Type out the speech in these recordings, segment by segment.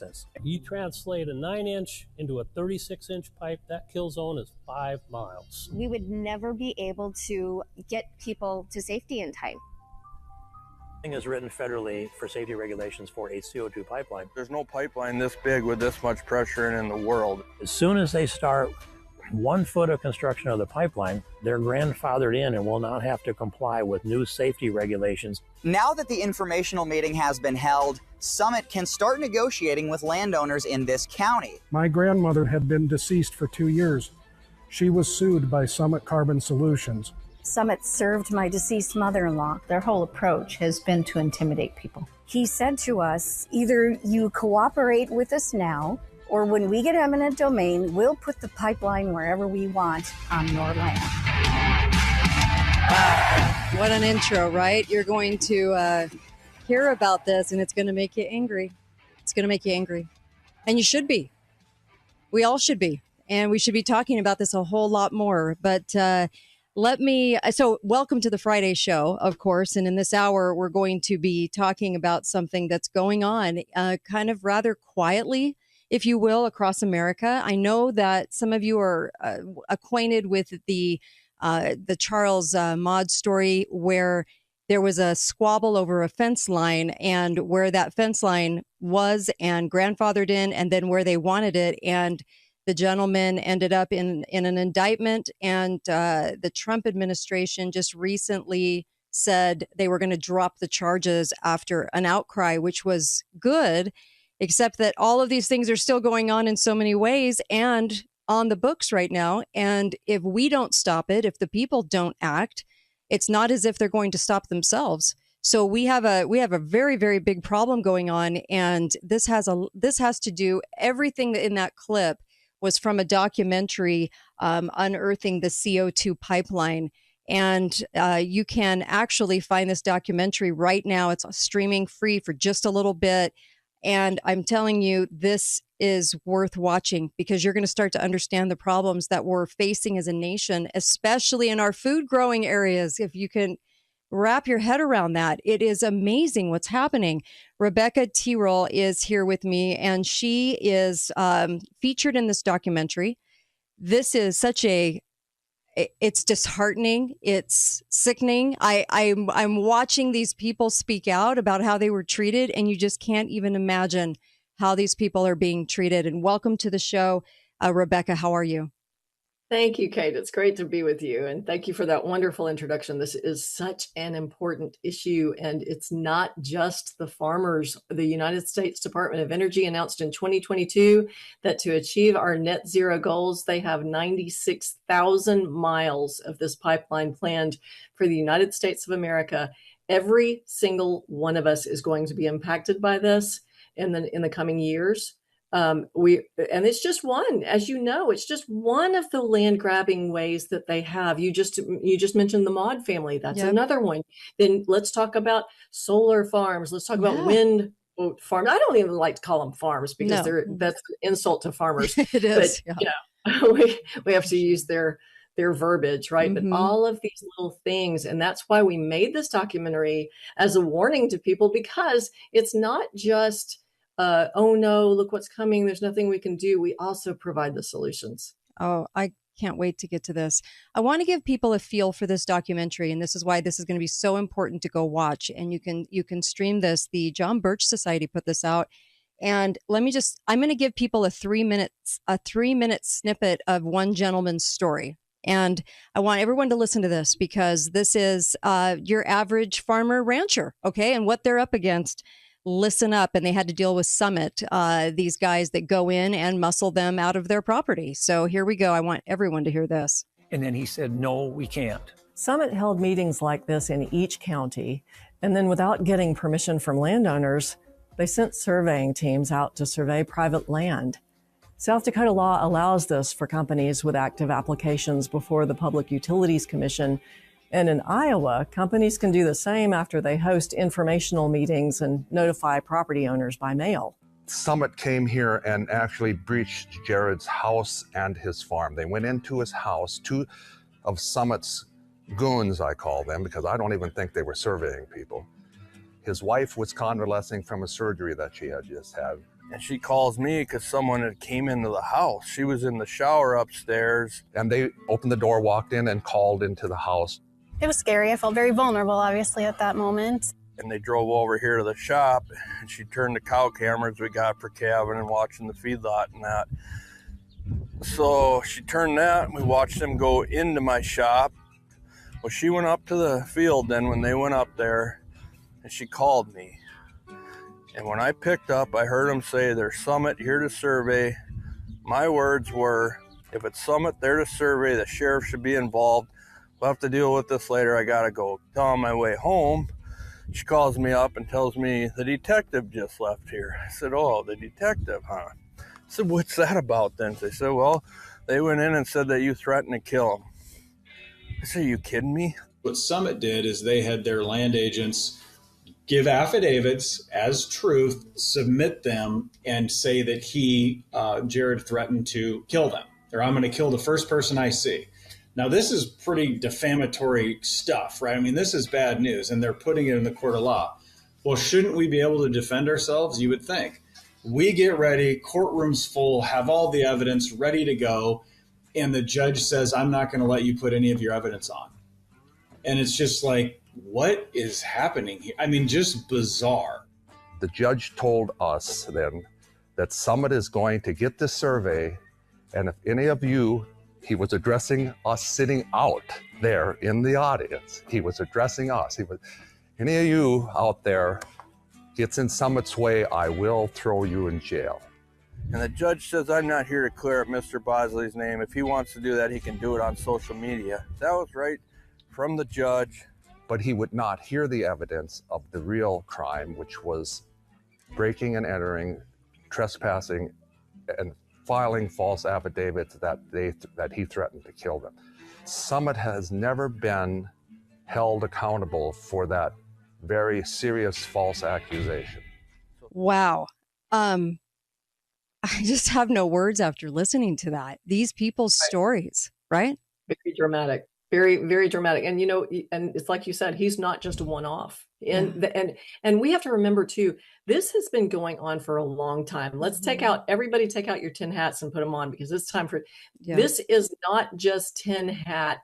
access. You translate a 9-inch into a 36-inch pipe, that kill zone is 5 miles. We would never be able to get people to safety in time. Is written federally for safety regulations for a CO₂ pipeline. There's no pipeline this big with this much pressure in the world. As soon as they start 1 foot of construction of the pipeline, they're grandfathered in and will not have to comply with new safety regulations. Now that the informational meeting has been held, Summit can start negotiating with landowners in this county. My grandmother had been deceased for 2 years. She was sued by Summit Carbon Solutions. Summit served my deceased mother-in-law. Their whole approach has been to intimidate people. He said to us, either you cooperate with us now, or when we get eminent domain, we'll put the pipeline wherever we want on your land. What an intro, right? You're going to hear about this, and it's going to make you angry. It's going to make you angry. And you should be. We all should be. And we should be talking about this a whole lot more. But so welcome to the Friday show, of course. And in this hour, we're going to be talking about something that's going on kind of rather quietly, if you will, across America. I know that some of you are acquainted with the Charles Maud story, where there was a squabble over a fence line, and where that fence line was and grandfathered in, and then where they wanted it. And the gentleman ended up in an indictment, and the Trump administration just recently said they were going to drop the charges after an outcry, which was good, except that all of these things are still going on in so many ways and on the books right now. And if we don't stop it, if the people don't act, it's not as if they're going to stop themselves. So we have a very, very big problem going on, and this has to do, everything in that clip was from a documentary, Unearthing the CO₂ Pipeline. And you can actually find this documentary right now. It's streaming free for just a little bit. And I'm telling you, this is worth watching, because you're going to start to understand the problems that we're facing as a nation, especially in our food growing areas. If you can wrap your head around that, it is amazing what's happening. Rebecca Terrell is here with me, and she is featured in this documentary. This is it's disheartening. It's sickening. I'm watching these people speak out about how they were treated, and you just can't even imagine how these people are being treated. And welcome to the show, Rebecca. How are you? Thank you, Kate. It's great to be with you. And thank you for that wonderful introduction. This is such an important issue. And it's not just the farmers. The United States Department of Energy announced in 2022 that to achieve our net zero goals, they have 96,000 miles of this pipeline planned for the United States of America. Every single one of us is going to be impacted by this in the coming years. And it's just one, as you know, it's just one of the land grabbing ways that they have. You just mentioned the Maud family. That's another one. Then let's talk about solar farms. Let's talk about wind farms. I don't even like to call them farms, because that's an insult to farmers. It is. But, we have to use their verbiage, right? Mm-hmm. But all of these little things, and that's why we made this documentary as a warning to people, because it's not just oh no, look what's coming, there's nothing we can do. We also provide the solutions. Oh, I can't wait to get to this. I want to give people a feel for this documentary, and this is why this is going to be so important to go watch. And you can stream this. The John Birch Society put this out. And I'm going to give people a 3-minute snippet of one gentleman's story. And I want everyone to listen to this, because this is your average farmer rancher, okay, and what they're up against. Listen up. And they had to deal with Summit, these guys that go in and muscle them out of their property. So here we go. I want everyone to hear this. And then he said, no, we can't. Summit held meetings like this in each county. And then without getting permission from landowners, they sent surveying teams out to survey private land. South Dakota law allows this for companies with active applications before the Public Utilities Commission. And in Iowa, companies can do the same after they host informational meetings and notify property owners by mail. Summit came here and actually breached Jared's house and his farm. They went into his house. 2 of Summit's goons, I call them, because I don't even think they were surveying people. His wife was convalescing from a surgery that she had just had. And she calls me because someone had came into the house. She was in the shower upstairs. And they opened the door, walked in, and called into the house. It was scary. I felt very vulnerable, obviously, at that moment. And they drove over here to the shop, and she turned the cow cameras we got for calving and watching the feedlot and that. So she turned that, and we watched them go into my shop. Well, she went up to the field then when they went up there, and she called me. And when I picked up, I heard them say, "There's Summit here to survey." My words were, if it's Summit there to survey, the sheriff should be involved. We'll have to deal with this later. I gotta go. On my way home, she calls me up and tells me the detective just left here. I said, "Oh, the detective, huh?" I said, "What's that about then?" They said, "Well, they went in and said that you threatened to kill him." I said, "Are you kidding me?" What Summit did is they had their land agents give affidavits as truth, submit them, and say that Jared, threatened to kill them, or "I'm going to kill the first person I see." Now, this is pretty defamatory stuff, right? I mean, this is bad news, and they're putting it in the court of law. Well, shouldn't we be able to defend ourselves? You would think. We get ready, courtroom's full, have all the evidence ready to go, and the judge says, "I'm not going to let you put any of your evidence on." And it's just like, what is happening here? I mean, just bizarre. The judge told us then that Summit is going to get this survey, and if any of you, he was addressing us sitting out there in the audience. He was addressing us. Any of you out there gets in Summit's way, I will throw you in jail. And the judge says, "I'm not here to clear up Mr. Bosley's name. If he wants to do that, he can do it on social media." That was right from the judge. But he would not hear the evidence of the real crime, which was breaking and entering, trespassing, and filing false affidavits that he threatened to kill them. Summit has never been held accountable for that very serious false accusation. Wow. I just have no words after listening to that. These people's stories, right? Very dramatic. Very, very dramatic. And, and it's like you said, he's not just a one-off. And we have to remember too, this has been going on for a long time. Let's take out your tin hats and put them on, because it's time for, this is not just tin hat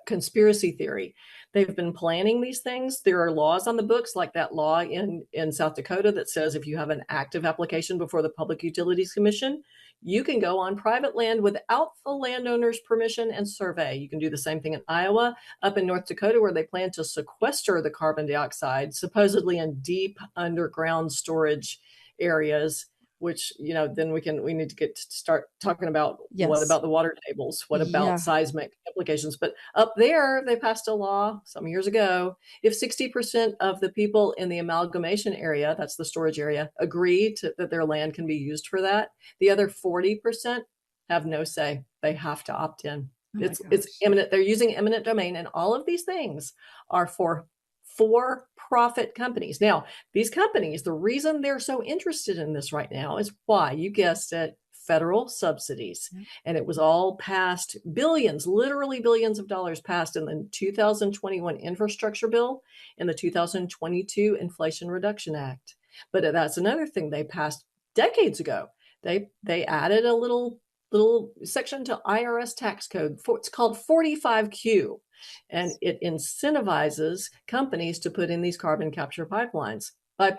conspiracy theory. They've been planning these things. There are laws on the books, like that law in South Dakota that says if you have an active application before the Public Utilities Commission, you can go on private land without the landowner's permission and survey. You can do the same thing in Iowa, up in North Dakota, where they plan to sequester the carbon dioxide, supposedly in deep underground storage areas, which, then we need to start talking about what about the water tables? What about seismic implications? But up there, they passed a law some years ago. If 60% of the people in the amalgamation area, that's the storage area, agree that their land can be used for that, the other 40% have no say. They have to opt in. It's eminent. They're using eminent domain, and all of these things are for-profit companies. Now, these companies, the reason they're so interested in this right now is why? You guessed it, federal subsidies. And it was all passed, billions, literally billions of dollars passed in the 2021 infrastructure bill and the 2022 Inflation Reduction Act. But that's another thing they passed decades ago. They added a little section to IRS tax code. It's called 45Q. And it incentivizes companies to put in these carbon capture pipelines by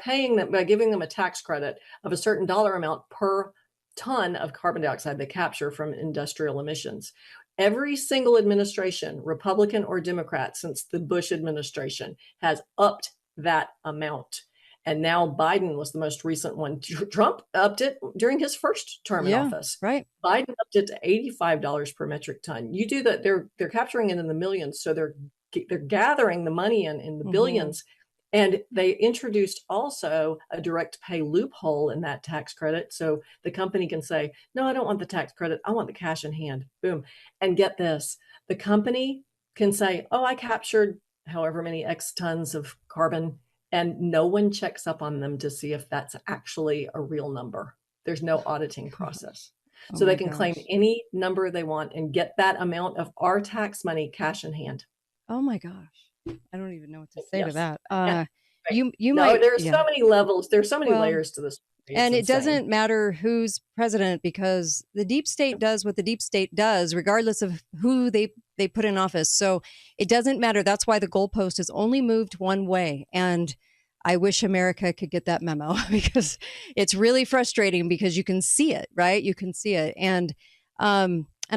giving them a tax credit of a certain dollar amount per ton of carbon dioxide they capture from industrial emissions. Every single administration, Republican or Democrat, since the Bush administration, has upped that amount. And now Biden was the most recent one. Trump upped it during his first term in office. Right. Biden upped it to $85 per metric ton. You do that, they're capturing it in the millions. So they're gathering the money in the billions. And they introduced also a direct pay loophole in that tax credit. So the company can say, "No, I don't want the tax credit. I want the cash in hand." Boom. And get this, the company can say, "Oh, I captured however many X tons of carbon," and no one checks up on them to see if that's actually a real number. There's no auditing process. So they can claim any number they want and get that amount of our tax money cash in hand. Oh my gosh. I don't even know what to say to that. There's so many levels. There's so many Well, layers to this. And it insane. doesn't matter who's president, because the deep state does what the deep state does, regardless of who they put in office. So it doesn't matter. That's why the goalpost is only moved one way. And I wish America could get that memo, because it's really frustrating, because you can see it, right? You can see it. And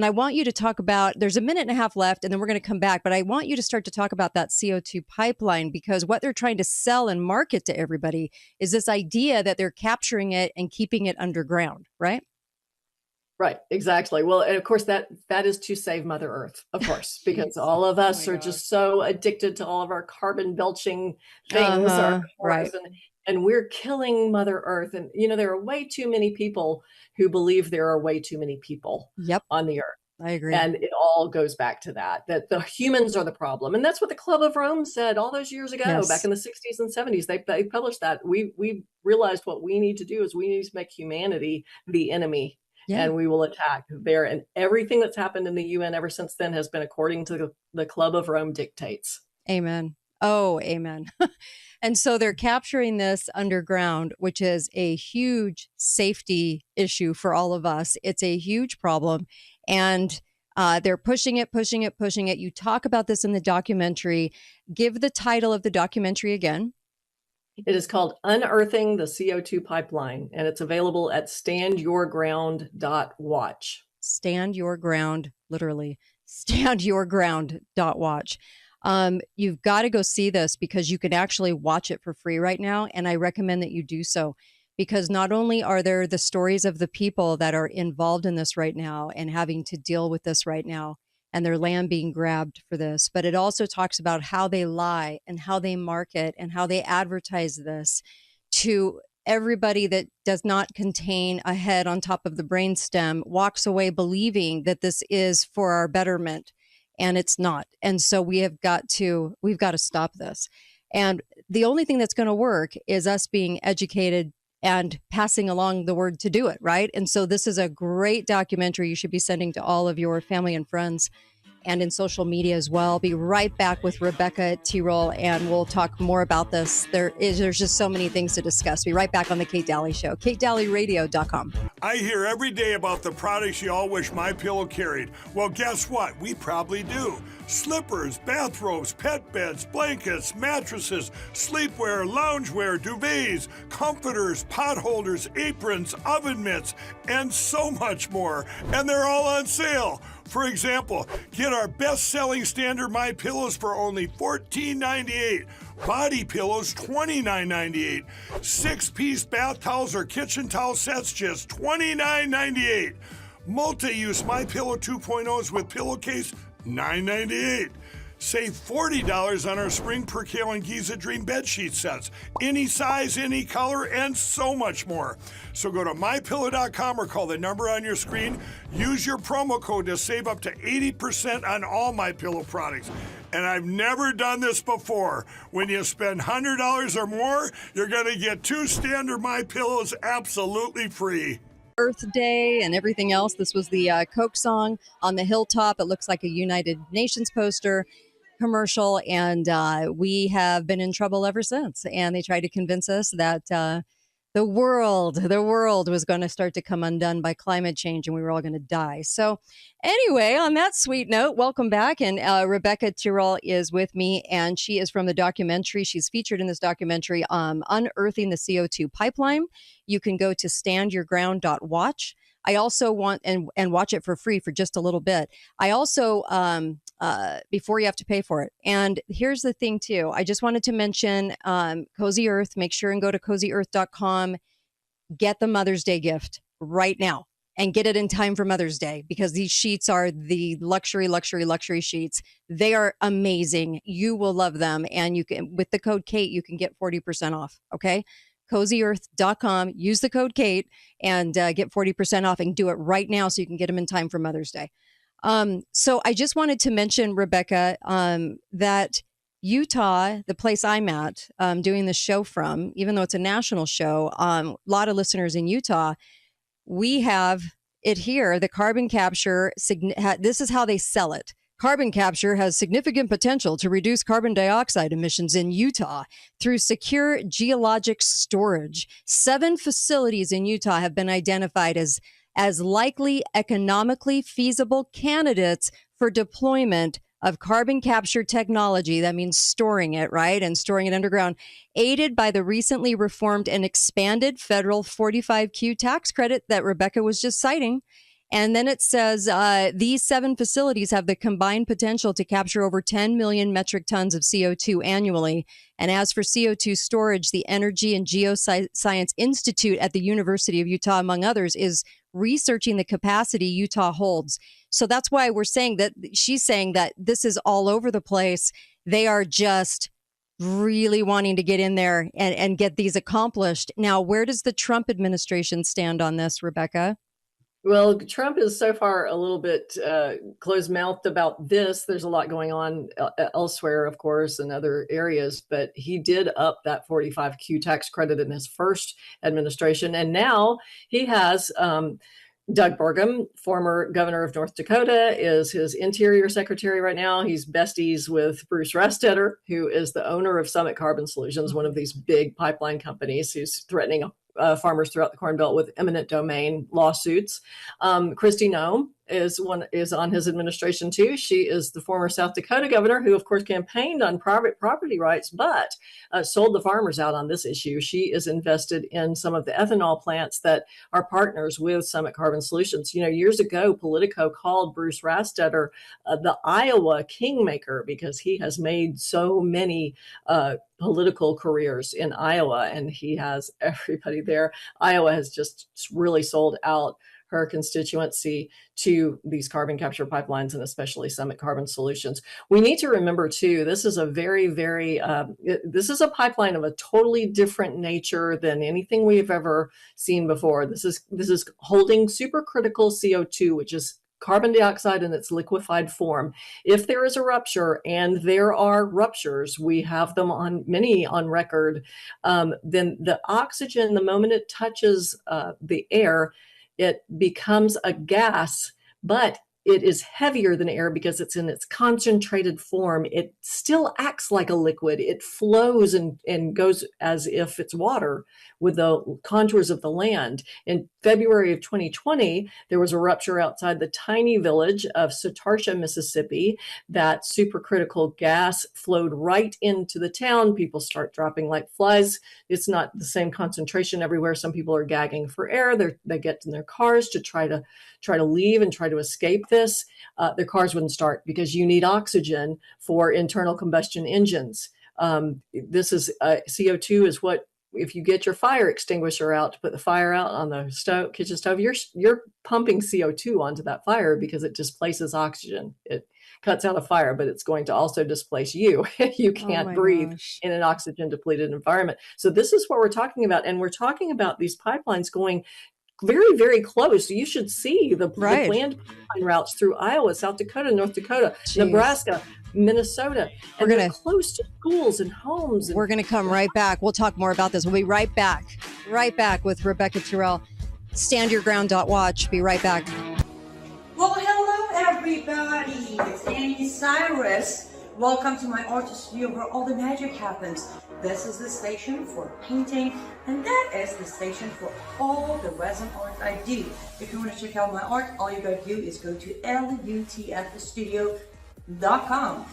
I want you to talk about, there's a minute and a half left, and then we're going to come back. But I want you to start to talk about that CO2 pipeline, because what they're trying to sell and market to everybody is this idea that they're capturing it and keeping it underground, right? Right, exactly. Well, and of course that is to save Mother Earth, of course, because all of us are just so addicted to all of our carbon belching things, right. And we're killing Mother Earth. And there are way too many people who believe there are way too many people on the Earth. I agree. And it all goes back to that the humans are the problem. And that's what the Club of Rome said all those years ago, back in the 60s and 70s. They published that. We realized what we need to do is we need to make humanity the enemy. Yeah. And we will attack there. And everything that's happened in the UN ever since then has been according to the Club of Rome dictates. Amen. Oh, amen. And so they're capturing this underground, which is a huge safety issue for all of us. It's a huge problem. And they're pushing it. You talk about this in the documentary. Give the title of the documentary again. It is called Unearthing the CO₂ Pipeline, and it's available at standyourground.watch. Stand your ground, literally. Standyourground.watch. You've got to go see this, because you can actually watch it for free right now. And I recommend that you do so, because not only are there the stories of the people that are involved in this right now and having to deal with this right now, and their land being grabbed for this, but it also talks about how they lie and how they market and how they advertise this to everybody that does not contain a head on top of the brainstem, walks away believing that this is for our betterment, and it's not. And so we've got to stop this. And the only thing that's going to work is us being educated and passing along the word to do it, right? And so this is a great documentary you should be sending to all of your family and friends, and in social media as well. I'll be right back with Rebecca Terrell, and we'll talk more about this. There's just so many things to discuss. Be right back on the Kate Dalley Show, KateDalleyRadio.com. I hear every day about the products you all wish MyPillow carried. Well, guess what? We probably do. Slippers, bathrobes, pet beds, blankets, mattresses, sleepwear, loungewear, duvets, comforters, pot holders, aprons, oven mitts, and so much more. And they're all on sale. For example, get our best-selling standard MyPillows for only $14.98. Body pillows, $29.98. 6-piece bath towels or kitchen towel sets, just $29.98. Multi-use MyPillow 2.0s with pillowcase, $9.98. Save $40 on our Spring Percale and Giza Dream bedsheet sets. Any size, any color, and so much more. So go to MyPillow.com or call the number on your screen. Use your promo code to save up to 80% on all MyPillow products. And I've never done this before. When you spend $100 or more, you're going to get 2 standard MyPillows absolutely free. Earth Day and everything else. This was the Coke song on the hilltop. It looks like a United Nations poster commercial, and we have been in trouble ever since. And they tried to convince us that the world was going to start to come undone by climate change, and we were all going to die. So anyway, on that sweet note, welcome back. And Rebecca Terrell is with me, and she is from the documentary. She's featured in this documentary, Unearthing the CO₂ Pipeline. You can go to standyourground.watch. I also want, and watch it for free for just a little bit. I also, before you have to pay for it. And here's the thing too. I just wanted to mention Cozy Earth. Make sure and go to CozyEarth.com. Get the Mother's Day gift right now and get it in time for Mother's Day, because these sheets are the luxury sheets. They are amazing. You will love them. And you can, with the code Kate, you can get 40% off. Okay. CozyEarth.com. Use the code Kate and get 40% off, and do it right now so you can get them in time for Mother's Day. So I just wanted to mention, Rebecca, that Utah, the place I'm at, doing the show from, even though it's a national show, a lot of listeners in Utah, we have it here, the carbon capture. This is how they sell it. Carbon capture has significant potential to reduce carbon dioxide emissions in Utah through secure geologic storage. 7 facilities in Utah have been identified as likely economically feasible candidates for deployment of carbon capture technology. That means storing it, right? And storing it underground, aided by the recently reformed and expanded federal 45Q tax credit that Rebecca was just citing. And then it says these 7 facilities have the combined potential to capture over 10 million metric tons of CO2 annually. And as for CO2 storage, the Energy and Geoscience Institute at the University of Utah, among others, is researching the capacity Utah holds. So that's why we're saying that she's saying that this is all over the place. They are just really wanting to get in there and get these accomplished. Now, where does the Trump administration stand on this, Rebecca? Well, Trump is so far a little bit closed-mouthed about this. There's a lot going on elsewhere, of course, in other areas, but he did up that 45Q tax credit in his first administration. And now he has Doug Burgum, former governor of North Dakota, is his interior secretary right now. He's besties with Bruce Rastetter, who is the owner of Summit Carbon Solutions, one of these big pipeline companies who's threatening farmers throughout the Corn Belt with eminent domain lawsuits. Kristi Noem is on his administration too. She is the former South Dakota governor who, of course, campaigned on private property rights, but sold the farmers out on this issue. She is invested in some of the ethanol plants that are partners with Summit Carbon Solutions. You know, years ago, Politico called Bruce Rastetter the Iowa kingmaker because he has made so many political careers in Iowa, and he has everybody there. Iowa has just really sold out her constituency to these carbon capture pipelines and especially Summit Carbon Solutions. We need to remember too, this is a this is a pipeline of a totally different nature than anything we've ever seen before. This is holding supercritical CO2, which is carbon dioxide in its liquefied form. If there is a rupture, and there are ruptures, we have them many on record, then the oxygen, the moment it touches the air, it becomes a gas, but it is heavier than air because it's in its concentrated form. It still acts like a liquid. It flows and goes as if it's water with the contours of the land. In February of 2020, there was a rupture outside the tiny village of Satarsha, Mississippi. That supercritical gas flowed right into the town. People start dropping like flies. It's not the same concentration everywhere. Some people are gagging for air. They get in their cars to try to leave and try to escape this. Their cars wouldn't start because you need oxygen for internal combustion engines. This is CO2 is what, if you get your fire extinguisher out to put the fire out on the kitchen stove, you're pumping CO2 onto that fire because it displaces oxygen. It cuts out a fire, but it's going to also displace you. You can't breathe in an oxygen depleted environment. So this is what we're talking about. And we're talking about these pipelines going very, very close. You should see the planned pipeline routes through Iowa, South Dakota, North Dakota, Nebraska, Minnesota. And we're close to schools and homes. We're going to come right back. We'll talk more about this. We'll be right back with Rebecca Terrell. StandYourGround.watch. Be right back. Well, hello, everybody. It's Annie Cyrus. Welcome to my art studio where all the magic happens. This is the station for painting, and that is the station for all the resin art I do. If you want to check out my art, all you gotta do is go to lutfstudio.com.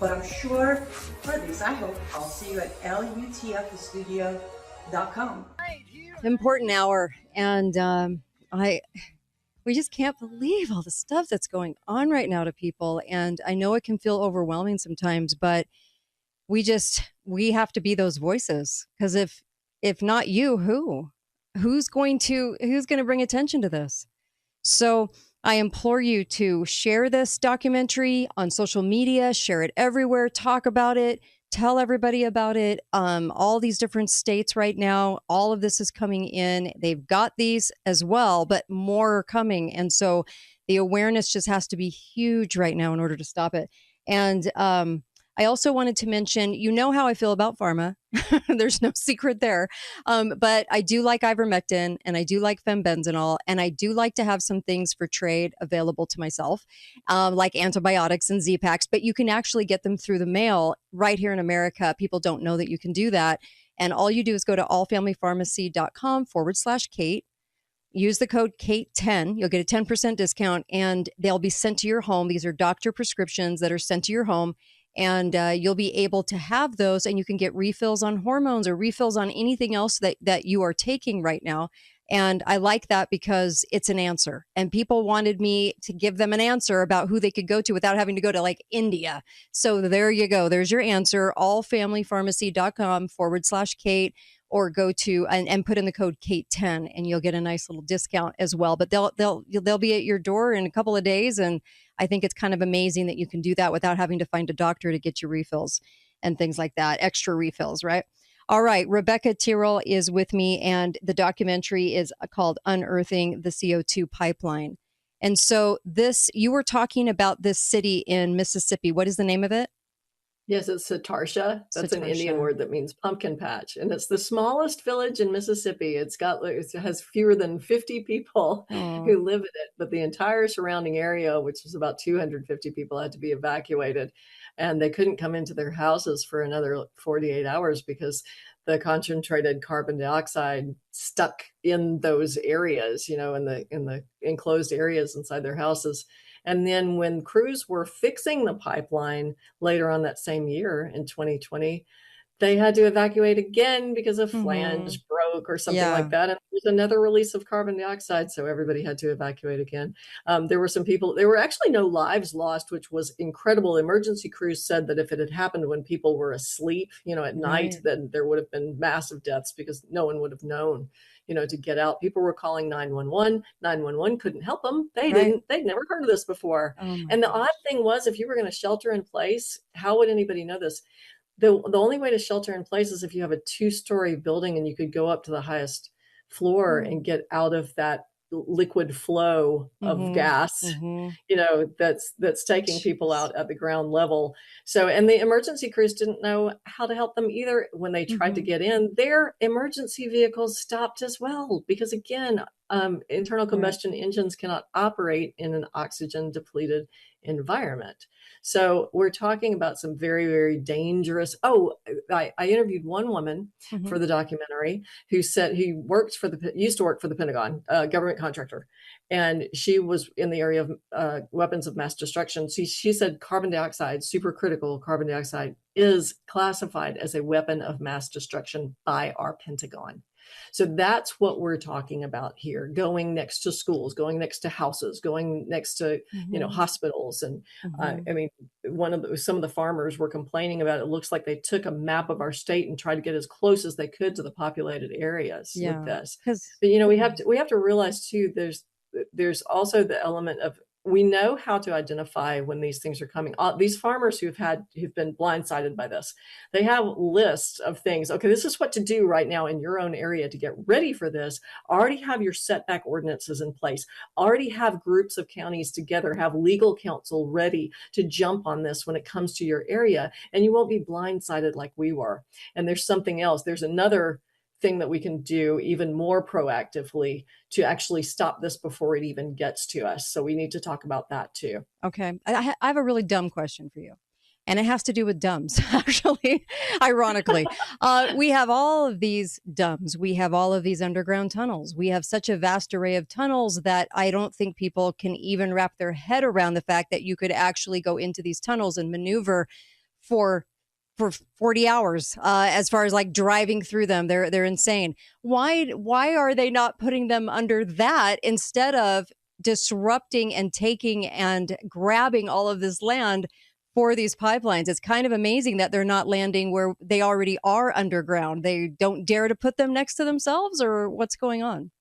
But I'm sure for this, I hope I'll see you at lutfstudio.com. Important hour. And we just can't believe all the stuff that's going on right now to people. And I know it can feel overwhelming sometimes, but we have to be those voices. Because if not you, who's going to bring attention to this? So I implore you to share this documentary on social media, share it everywhere, talk about it, tell everybody about it. All these different states right now, all of this is coming in. They've got these as well, but more are coming. And so the awareness just has to be huge right now in order to stop it. And I also wanted to mention, you know how I feel about pharma. There's no secret there. But I do like ivermectin and I do like fembenzenol. And I do like to have some things for trade available to myself, like antibiotics and Z-Packs. But you can actually get them through the mail right here in America. People don't know that you can do that. And all you do is go to allfamilypharmacy.com/Kate. Use the code Kate10. You'll get a 10% discount and they'll be sent to your home. These are doctor prescriptions that are sent to your home. And you'll be able to have those, and you can get refills on hormones or refills on anything else that you are taking right now. And I like that because it's an answer. And people wanted me to give them an answer about who they could go to without having to go to like India. So there you go. There's your answer. allfamilypharmacy.com/Kate, or go to and put in the code Kate10 and you'll get a nice little discount as well. But they'll be at your door in a couple of days. And I think it's kind of amazing that you can do that without having to find a doctor to get your refills and things like that, extra refills, right? All right, Rebecca Terrell is with me, and the documentary is called UNEarthing the CO₂ Pipeline. And so you were talking about this city in Mississippi. What is the name of it? Yes, it's Satarsha. That's an Indian word that means pumpkin patch. And it's the smallest village in Mississippi. It has fewer than 50 people who live in it, but the entire surrounding area, which was about 250 people, had to be evacuated. And they couldn't come into their houses for another 48 hours because the concentrated carbon dioxide stuck in those areas, in the enclosed areas inside their houses. And then when crews were fixing the pipeline later on that same year in 2020, they had to evacuate again because a flange broke or something like that. And there's another release of carbon dioxide. So everybody had to evacuate again. There were actually no lives lost, which was incredible. Emergency crews said that if it had happened when people were asleep, at night, then there would have been massive deaths because no one would have known, to get out. People were calling 911. 911 couldn't help them. They'd never heard of this before. And the odd thing was, if you were going to shelter in place, how would anybody know this? The only way to shelter in place is if you have a 2-story building and you could go up to the highest floor and get out of that liquid flow of gas, that's taking people out at the ground level. So, and the emergency crews didn't know how to help them either. When they tried to get in, their emergency vehicles stopped as well, because again, internal combustion engines cannot operate in an oxygen depleted environment. So we're talking about some very, very dangerous. I interviewed one woman for the documentary who said he used to work for the Pentagon, government contractor, and she was in the area of weapons of mass destruction. She said carbon dioxide, supercritical carbon dioxide, is classified as a weapon of mass destruction by our Pentagon. So that's what we're talking about here, going next to schools, going next to houses, going next to, hospitals. And some of the farmers were complaining about it. It looks like they took a map of our state and tried to get as close as they could to the populated areas with this. But, we have to realize too, there's also the element of, we know how to identify when these things are coming. These farmers who've been blindsided by this, they have lists of things. Okay, this is what to do right now in your own area to get ready for this. Already have your setback ordinances in place. Already have groups of counties together, have legal counsel ready to jump on this when it comes to your area. And you won't be blindsided like we were. And there's something else. There's another thing that we can do even more proactively to actually stop this before it even gets to us. So we need to talk about that too. Okay. I have a really dumb question for you. And it has to do with DUMBs, actually, ironically. We have all of these DUMBs. We have all of these underground tunnels. We have such a vast array of tunnels that I don't think people can even wrap their head around the fact that you could actually go into these tunnels and maneuver for 40 hours, as far as like driving through them. They're insane. Why are they not putting them under that instead of disrupting and taking and grabbing all of this land for these pipelines? It's kind of amazing that they're not landing where they already are underground. They don't dare to put them next to themselves, or what's going on?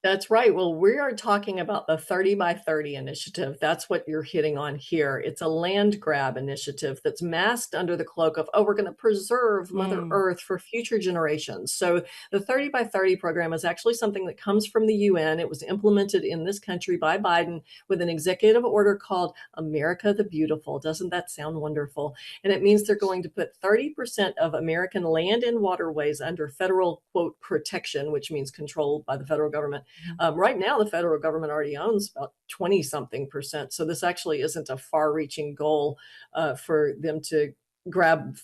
That's right. Well, we are talking about the 30 by 30 initiative. That's what you're hitting on here. It's a land grab initiative that's masked under the cloak of, oh, we're going to preserve Mother Earth for future generations. So the 30 by 30 program is actually something that comes from the UN. It was implemented in this country by Biden with an executive order called America the Beautiful. Doesn't that sound wonderful? And it means they're going to put 30% of American land and waterways under federal, quote, protection, which means controlled by the federal government. Right now, the federal government already owns about 20-something%. So this actually isn't a far-reaching goal for them to grab,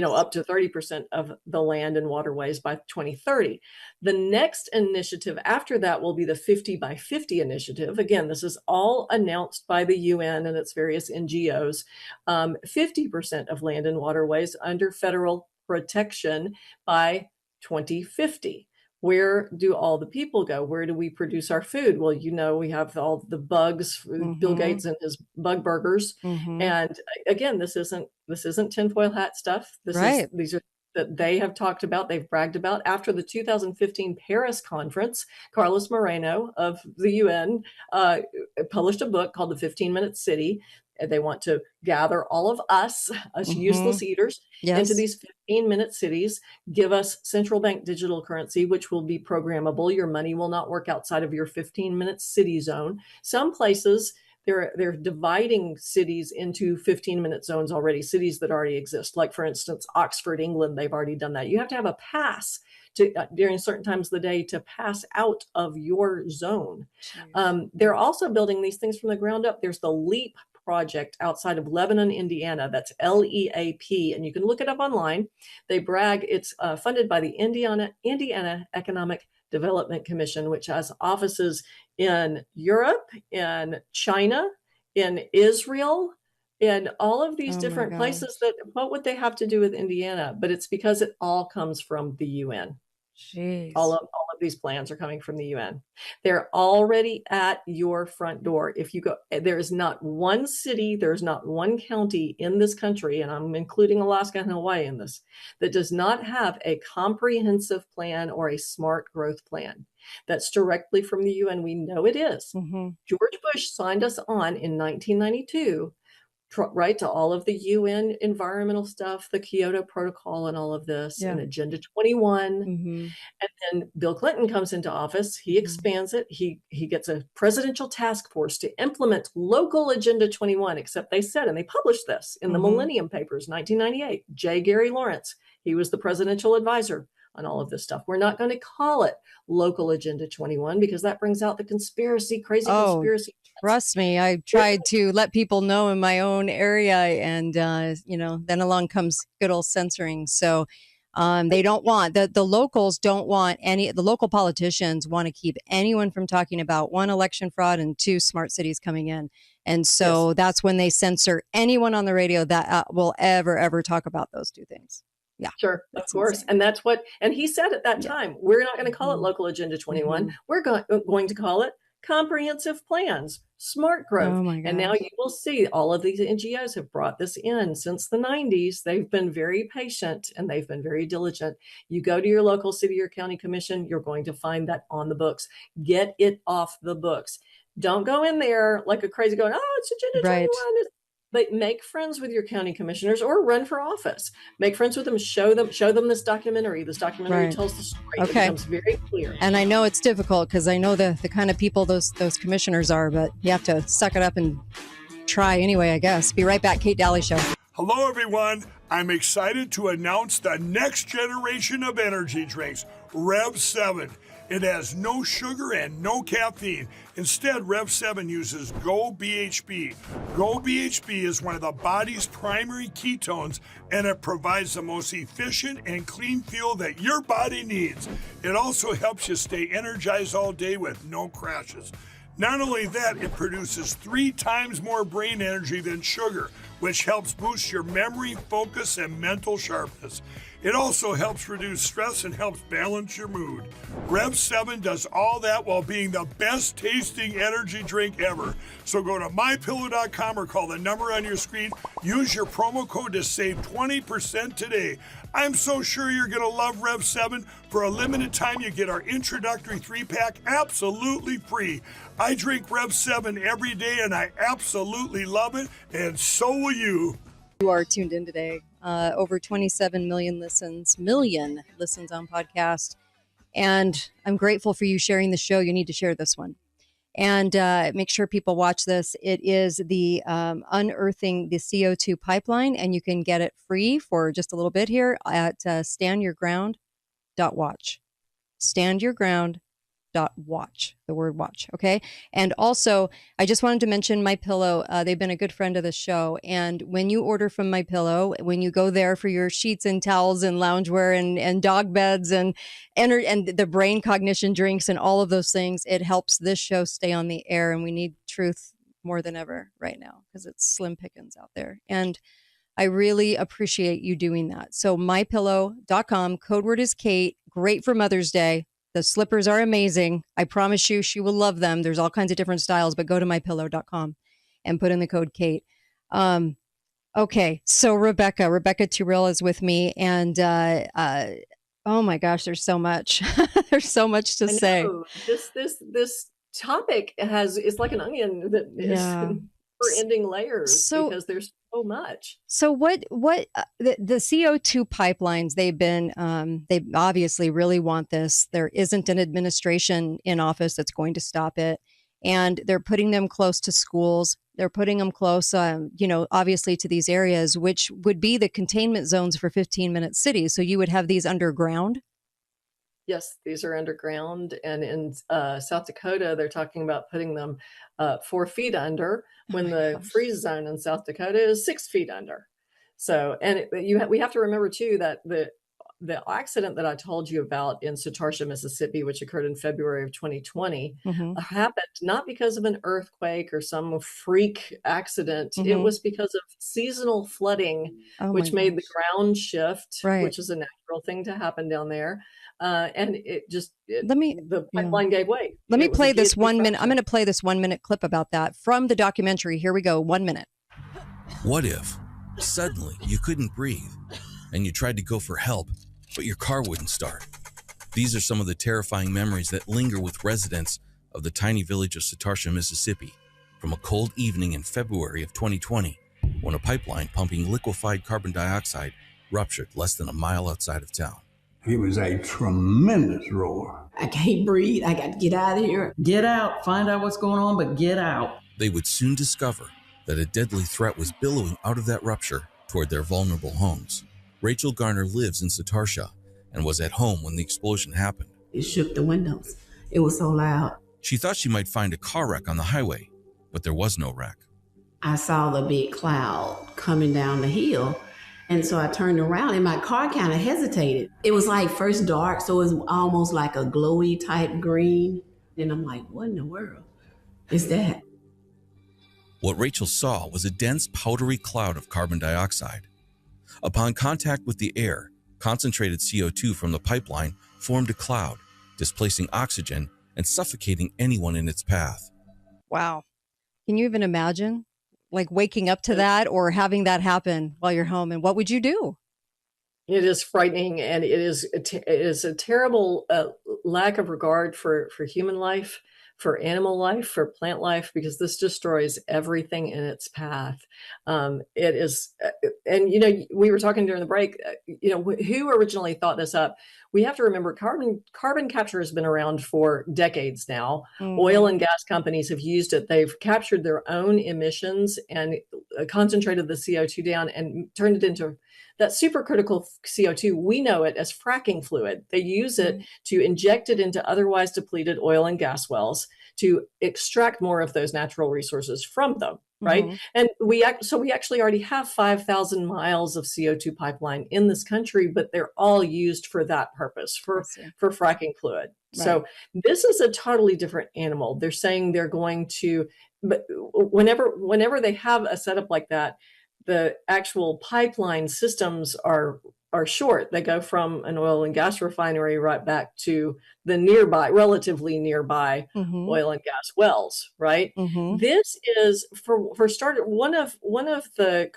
up to 30% of the land and waterways by 2030. The next initiative after that will be the 50 by 50 initiative. Again, this is all announced by the UN and its various NGOs. 50% of land and waterways under federal protection by 2050. Where do all the people go? Where do we produce our food? Well, we have all the bugs, Bill Gates and his bug burgers. And again, this isn't tinfoil hat stuff. These are that they have talked about, they've bragged about. After the 2015 Paris conference, Carlos Moreno of the UN published a book called The 15-Minute City. They want to gather all of us useless eaters, into these 15-minute cities, give us central bank digital currency, which will be programmable. Your money will not work outside of your 15-minute city zone. Some places, they're dividing cities into 15-minute zones already, cities that already exist. Like, for instance, Oxford, England, they've already done that. You have to have a pass during certain times of the day to pass out of your zone. They're also building these things from the ground up. There's the LEAP project outside of Lebanon, Indiana. That's LEAP, and you can look it up online. They brag it's funded by the Indiana Economic Development Commission, which has offices in Europe, in China, in Israel, in all of these different places. That what would they have to do with Indiana? But it's because it all comes from the UN. Jeez. All of these plans are coming from the UN. They're already at your front door. If you go, there is not one city, there's not one county in this country, and I'm including Alaska and Hawaii in this, that does not have a comprehensive plan or a smart growth plan. That's directly from the UN. We know it is. George Bush signed us on in 1992, right, to all of the UN environmental stuff, the Kyoto Protocol and all of this, and Agenda 21. And then Bill Clinton comes into office. He expands it. He gets a presidential task force to implement local Agenda 21, except they said, and they published this in the Millennium Papers, 1998, J. Gary Lawrence, he was the presidential advisor on all of this stuff. We're not going to call it local Agenda 21 because that brings out the conspiracy, conspiracy. Trust me, I tried to let people know in my own area, and then along comes good old censoring. So they don't want the locals don't want the local politicians want to keep anyone from talking about, one, election fraud, and two, smart cities coming in. And so that's when they censor anyone on the radio that will ever talk about those two things. Yeah, sure, of course. Insane. And that's and he said at that time, we're not going to call it local Agenda 21. We're going to call it comprehensive plans, smart growth. Oh my gosh. And now you will see all of these NGOs have brought this in since the 90s. They've been very patient and they've been very diligent. You go to your local city or county commission, you're going to find that on the books. Get it off the books. Don't go in there like a crazy going, oh, it's Agenda 21. But make friends with your county commissioners or run for office. Make friends with them. Show them this documentary. This documentary tells the story. Okay. It becomes very clear. And I know it's difficult because I know the kind of people those commissioners are, but you have to suck it up and try anyway, I guess. Be right back. Kate Dalley Show. Hello, everyone. I'm excited to announce the next generation of energy drinks, Rev 7. It has no sugar and no caffeine. Instead, Rev 7 uses Go BHB. Go BHB is one of the body's primary ketones, and it provides the most efficient and clean fuel that your body needs. It also helps you stay energized all day with no crashes. Not only that, it produces 3 times more brain energy than sugar, which helps boost your memory, focus, and mental sharpness. It also helps reduce stress and helps balance your mood. Rev 7 does all that while being the best tasting energy drink ever. So go to mypillow.com or call the number on your screen. Use your promo code to save 20% today. I'm so sure you're going to love Rev 7. For a limited time, you get our introductory 3-pack absolutely free. I drink Rev 7 every day, and I absolutely love it, and so will you. You are tuned in today. Over 27 million listens on podcast. And I'm grateful for you sharing the show. You need to share this one. And make sure people watch this. It is the Unearthing the CO₂ Pipeline, and you can get it free for just a little bit here at standyourground.watch. Standyourground.watch, the word watch, okay? And also, I just wanted to mention MyPillow. They've been a good friend of the show. And when you order from MyPillow, when you go there for your sheets and towels and loungewear and dog beds and the brain cognition drinks and all of those things, it helps this show stay on the air. And we need truth more than ever right now because it's slim pickings out there. And I really appreciate you doing that. So mypillow.com, code word is Kate. Great for Mother's Day. The slippers are amazing. I promise you, she will love them. There's all kinds of different styles, but go to mypillow.com and put in the code Kate. Okay, so Rebecca Terrell is with me, and oh my gosh, there's so much. There's so much to say. This topic is like an onion that is never-ending layers because there's so much. So what the CO₂ pipelines, they obviously really want this. There isn't an administration in office that's going to stop it. And they're putting them close to schools. They're putting them close, obviously to these areas, which would be the containment zones for 15-minute cities. So you would have these underground. Yes, these are underground. And in South Dakota, they're talking about putting them 4 feet under when the freeze zone in South Dakota is 6 feet under. So, and we have to remember too that the accident that I told you about in Satarsha, Mississippi, which occurred in February of 2020, happened not because of an earthquake or some freak accident. It was because of seasonal flooding, which made the ground shift, which is a natural thing to happen down there. And the pipeline gave way. Let me play this 1 minute. I'm going to play this 1 minute clip about that from the documentary. Here we go. 1 minute. What if suddenly you couldn't breathe and you tried to go for help, but your car wouldn't start? These are some of the terrifying memories that linger with residents of the tiny village of Satarsha, Mississippi, from a cold evening in February of 2020, when a pipeline pumping liquefied carbon dioxide ruptured less than a mile outside of town. It was a tremendous roar. I can't breathe. I got to get out of here. Get out. Find out what's going on, but get out. They would soon discover that a deadly threat was billowing out of that rupture toward their vulnerable homes. Rachel Garner lives in Satarsha and was at home when the explosion happened. It shook the windows. It was so loud. She thought she might find a car wreck on the highway, but there was no wreck. I saw the big cloud coming down the hill. And so I turned around and my car kind of hesitated. It was like first dark, so it was almost like a glowy type green. And I'm like, what in the world is that? What Rachel saw was a dense, powdery cloud of carbon dioxide. Upon contact with the air, concentrated CO₂ from the pipeline formed a cloud, displacing oxygen and suffocating anyone in its path. Wow. Can you even imagine? Like waking up to that or having that happen while you're home, and what would you do? It is frightening, and it is a terrible lack of regard for human life, for animal life, for plant life, because this destroys everything in its path. It is, and we were talking during the break. Who originally thought this up? We have to remember carbon capture has been around for decades now. Oil and gas companies have used it. They've captured their own emissions and concentrated the CO₂ down and turned it into that supercritical CO₂. We know it as fracking fluid. They use it to inject it into otherwise depleted oil and gas wells to extract more of those natural resources from them. Right. And we actually already have 5,000 miles of CO₂ pipeline in this country, but they're all used for that purpose, for fracking fluid. Right. So this is a totally different animal. They're saying they're going to, but whenever they have a setup like that, the actual pipeline systems are are short. They go from an oil and gas refinery right back to the nearby, relatively nearby oil and gas wells, right? This is for started, one of the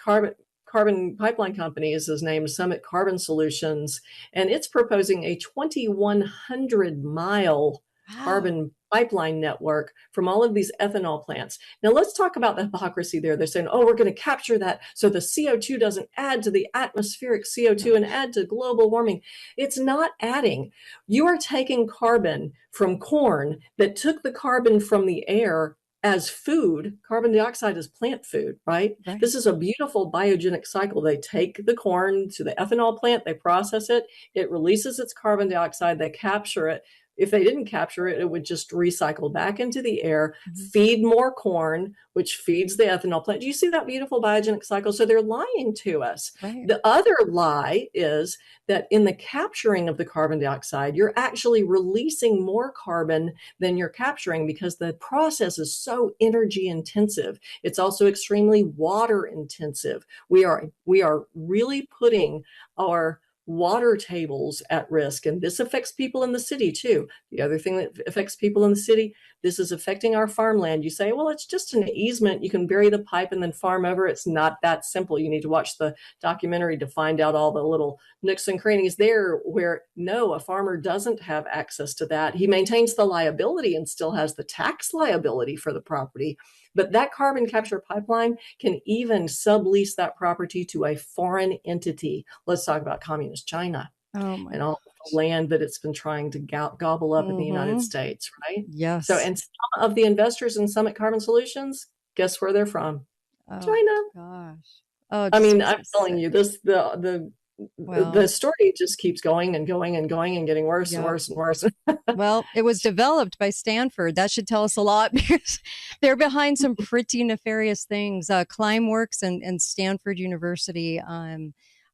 carbon pipeline companies is named Summit Carbon Solutions, and it's proposing a 2,100 mile carbon pipeline network from all of these ethanol plants. Now let's talk about the hypocrisy there. They're saying, oh, we're going to capture that so the CO2 doesn't add to the atmospheric CO2 and add to global warming. It's not adding. You are taking carbon from corn that took the carbon from the air as food. Carbon dioxide is plant food, right? This is a beautiful biogenic cycle. They take the corn to the ethanol plant, they process it, it releases its carbon dioxide, they capture it. If they didn't capture it, it would just recycle back into the air, feed more corn, which feeds the ethanol plant. Do you see that beautiful biogenic cycle? So they're lying to us. The other lie is that in the capturing of the carbon dioxide, you're actually releasing more carbon than you're capturing because the process is so energy intensive. It's also extremely water intensive. We are really putting our water tables at risk. And this affects people in the city too. The other thing that affects people in the city, this is affecting our farmland. You say, well, it's just an easement. You can bury the pipe and then farm over. It's not that simple. You need to watch the documentary to find out all the little nooks and crannies there where no, a farmer doesn't have access to that. He maintains the liability and still has the tax liability for the property. But that carbon capture pipeline can even sublease that property to a foreign entity. Let's talk about communist China and all the land that it's been trying to gobble up in the United States, right? Yes. So, and some of the investors in Summit Carbon Solutions, guess where they're from? China. Gosh. Oh, I mean, I'm telling you, the story just keeps going and going and going and getting worse and worse and worse. Well, it was developed by Stanford. That should tell us a lot because they're behind some pretty nefarious things. Climeworks and Stanford University,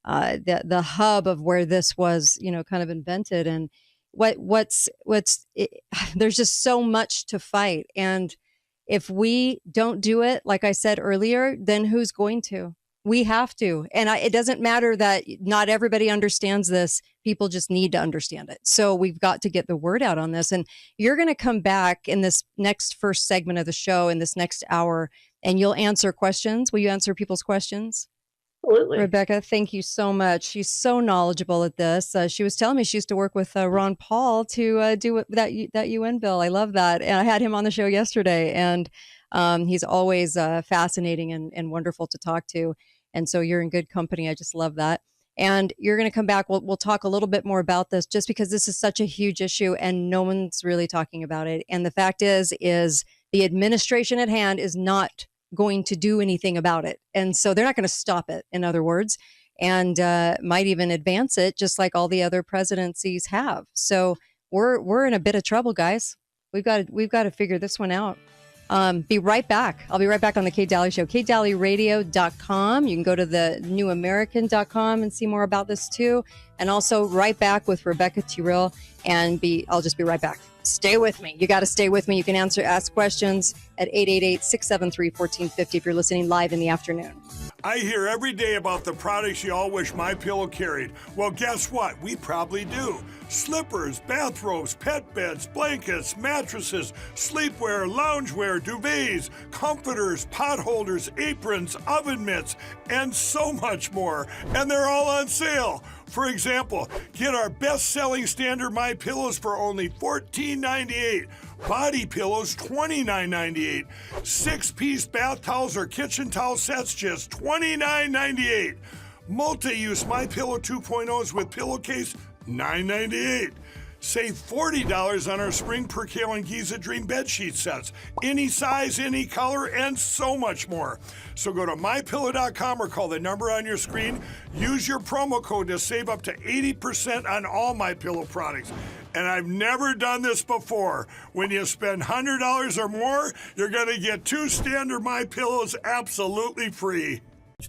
the hub of where this was, kind of invented. And there's just so much to fight. And if we don't do it, like I said earlier, then who's going to? We have to. And it doesn't matter that not everybody understands this. People just need to understand it. So we've got to get the word out on this. And you're going to come back in this next first segment of the show in this next hour, and you'll answer questions. Will you answer people's questions? Absolutely. Rebecca, thank you so much. She's so knowledgeable at this. She was telling me she used to work with Ron Paul to do that UN bill. I love that. And I had him on the show yesterday, and he's always fascinating and wonderful to talk to. And so you're in good company. I just love that. And you're going to come back. We'll talk a little bit more about this just because this is such a huge issue and no one's really talking about it. And the fact is the administration at hand is not going to do anything about it. And so they're not going to stop it, in other words, and might even advance it just like all the other presidencies have. So we're in a bit of trouble, guys. We've got to figure this one out. Be right back. I'll be right back on the Kate Dalley Show. KateDalleyRadio.com. You can go to the NewAmerican.com and see more about this too. And also right back with Rebecca Terrell. And I'll just be right back. Stay with me. You got to stay with me. You can ask questions at 888-673-1450 if you're listening live in the afternoon. I hear every day about the products you all wish MyPillow carried. Well, guess what? We probably do. Slippers, bathrobes, pet beds, blankets, mattresses, sleepwear, loungewear, duvets, comforters, pot holders, aprons, oven mitts, and so much more. And they're all on sale. For example, get our best-selling standard MyPillows for only $14.98. Body pillows, $29.98. 6-piece bath towels or kitchen towel sets, just $29.98. Multi-use MyPillow 2.0s with pillowcase, $9.98. Save $40 on our Spring Percale and Giza Dream bedsheet sets. Any size, any color, and so much more. So go to MyPillow.com or call the number on your screen. Use your promo code to save up to 80% on all MyPillow products. And I've never done this before. When you spend $100 or more, you're going to get 2 standard MyPillows absolutely free.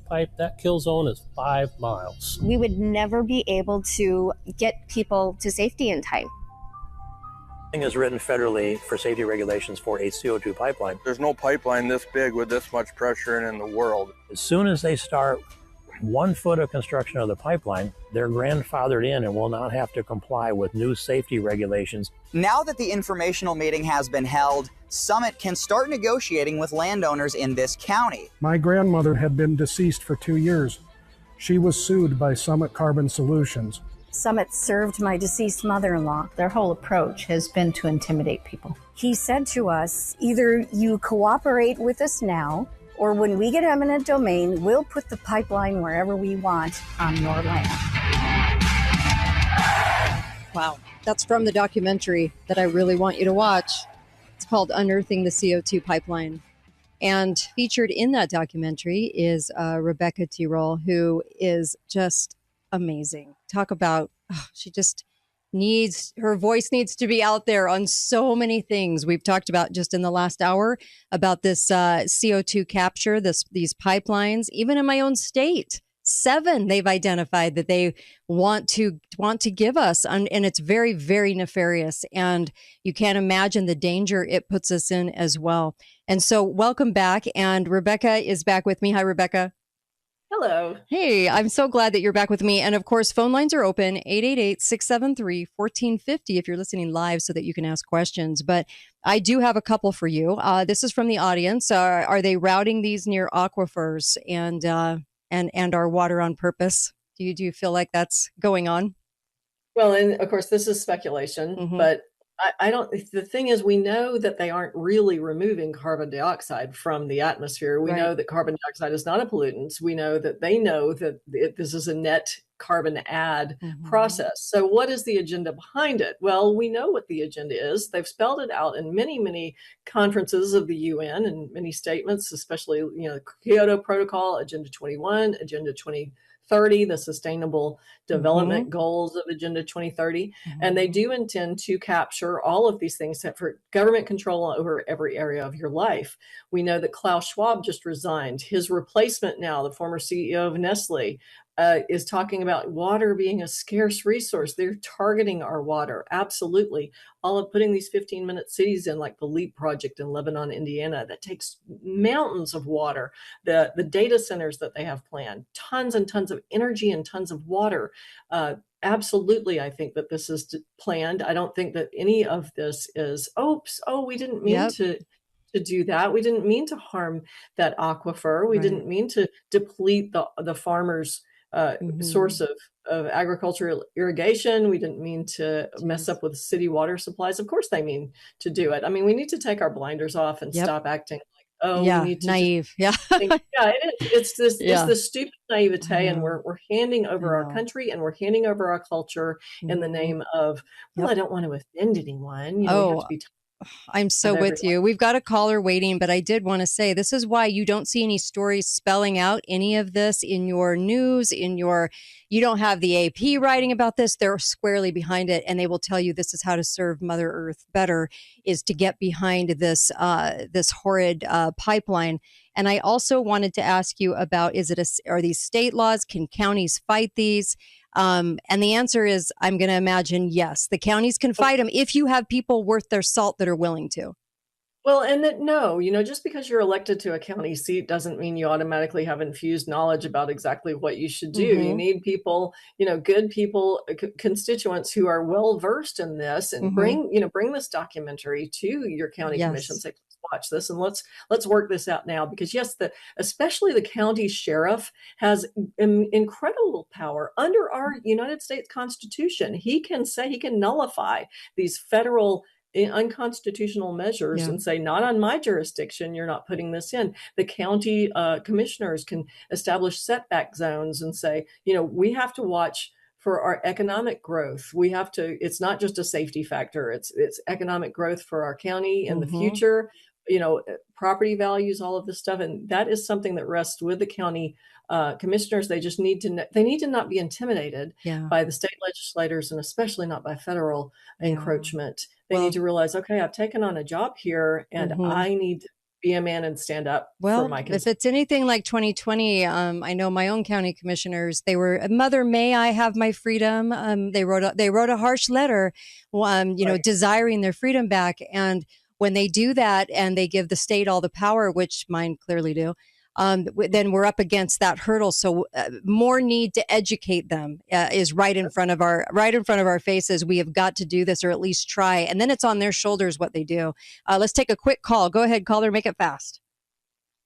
Pipe, that kill zone is 5 miles. We would never be able to get people to safety in time. Is written federally for safety regulations for a CO2 pipeline. There's no pipeline this big with this much pressure in the world. As soon as they start 1 foot of construction of the pipeline, they're grandfathered in and will not have to comply with new safety regulations. Now that the informational meeting has been held, Summit can start negotiating with landowners in this county. My grandmother had been deceased for 2 years. She was sued by Summit Carbon Solutions. Summit served my deceased mother-in-law. Their whole approach has been to intimidate people. He said to us, either you cooperate with us now, or when we get eminent domain, we'll put the pipeline wherever we want on your land. Wow. That's from the documentary that I really want you to watch. It's called UNEarthing the CO₂ Pipeline. And featured in that documentary is Rebecca Terrell, who is just amazing. Talk about, she just her voice needs to be out there on so many things. We've talked about just in the last hour about this CO₂ capture, these pipelines, even in my own state. 7 they've identified that they want to give us, and it's very, very nefarious. And you can't imagine the danger it puts us in as well. And so welcome back. And Rebecca is back with me. Hi, Rebecca. Hello. Hey, I'm so glad that you're back with me. And of course, phone lines are open, 888-673-1450 if you're listening live so that you can ask questions. But I do have a couple for you. This is from the audience. Are they routing these near aquifers and our water on purpose? Do you feel like that's going on? Well, and of course, this is speculation, but I don't, the thing is, we know that they aren't really removing carbon dioxide from the atmosphere. We know that carbon dioxide is not a pollutant. We know that they know that this is a net carbon add process. So what is the agenda behind it? Well, we know what the agenda is. They've spelled it out in many, many conferences of the UN and many statements, especially, the Kyoto Protocol, Agenda 21, Agenda 2030, the Sustainable Development Goals of Agenda 2030. And they do intend to capture all of these things for government control over every area of your life. We know that Klaus Schwab just resigned. His replacement now, the former CEO of Nestle, is talking about water being a scarce resource. They're targeting our water. Absolutely. All of putting these 15-minute cities in, like the LEAP project in Lebanon, Indiana, that takes mountains of water. The data centers that they have planned, tons and tons of energy and tons of water. Absolutely, I think that this is planned. I don't think that any of this is, we didn't mean to do that. We didn't mean to harm that aquifer. We didn't mean to deplete the farmers' source of agricultural irrigation. We didn't mean to mess up with city water supplies. Of course they mean to do it. I mean, we need to take our blinders off and stop acting like, we need to naive. Think, it's this stupid naivete, and we're handing over our country and we're handing over our culture in the name of, I don't want to offend anyone. We have to be I'm so with you. We've got a caller waiting, but I did want to say this is why you don't see any stories spelling out any of this in your news, you don't have the AP writing about this. They're squarely behind it, and they will tell you this is how to serve Mother Earth better, is to get behind this horrid pipeline. And I also wanted to ask you about, are these state laws? Can counties fight these? And the answer is, I'm going to imagine, yes, the counties can fight them if you have people worth their salt that are willing to. Well, and that just because you're elected to a county seat doesn't mean you automatically have infused knowledge about exactly what you should do. You need people, good people, constituents who are well versed in this, and bring this documentary to your county commission. Say, watch this and let's work this out now, because especially the county sheriff has incredible power under our United States Constitution. He can nullify these federal unconstitutional measures and say, not on my jurisdiction, you're not putting this in. The county commissioners can establish setback zones and say, we have to watch for our economic growth. It's not just a safety factor, it's economic growth for our county in the future, property values, all of this stuff. And that is something that rests with the county commissioners. They just need to not be intimidated by the state legislators, and especially not by federal encroachment. They need to realize, okay, I've taken on a job here, and I need to be a man and stand up for my if it's anything like 2020, I know my own county commissioners, they were, Mother, may I have my freedom? They wrote a harsh letter, desiring their freedom back. And when they do that and they give the state all the power, which mine clearly do, then we're up against that hurdle. So more need to educate them is right in front of our faces. We have got to do this, or at least try. And then it's on their shoulders what they do. Let's take a quick call. Go ahead, caller. Make it fast.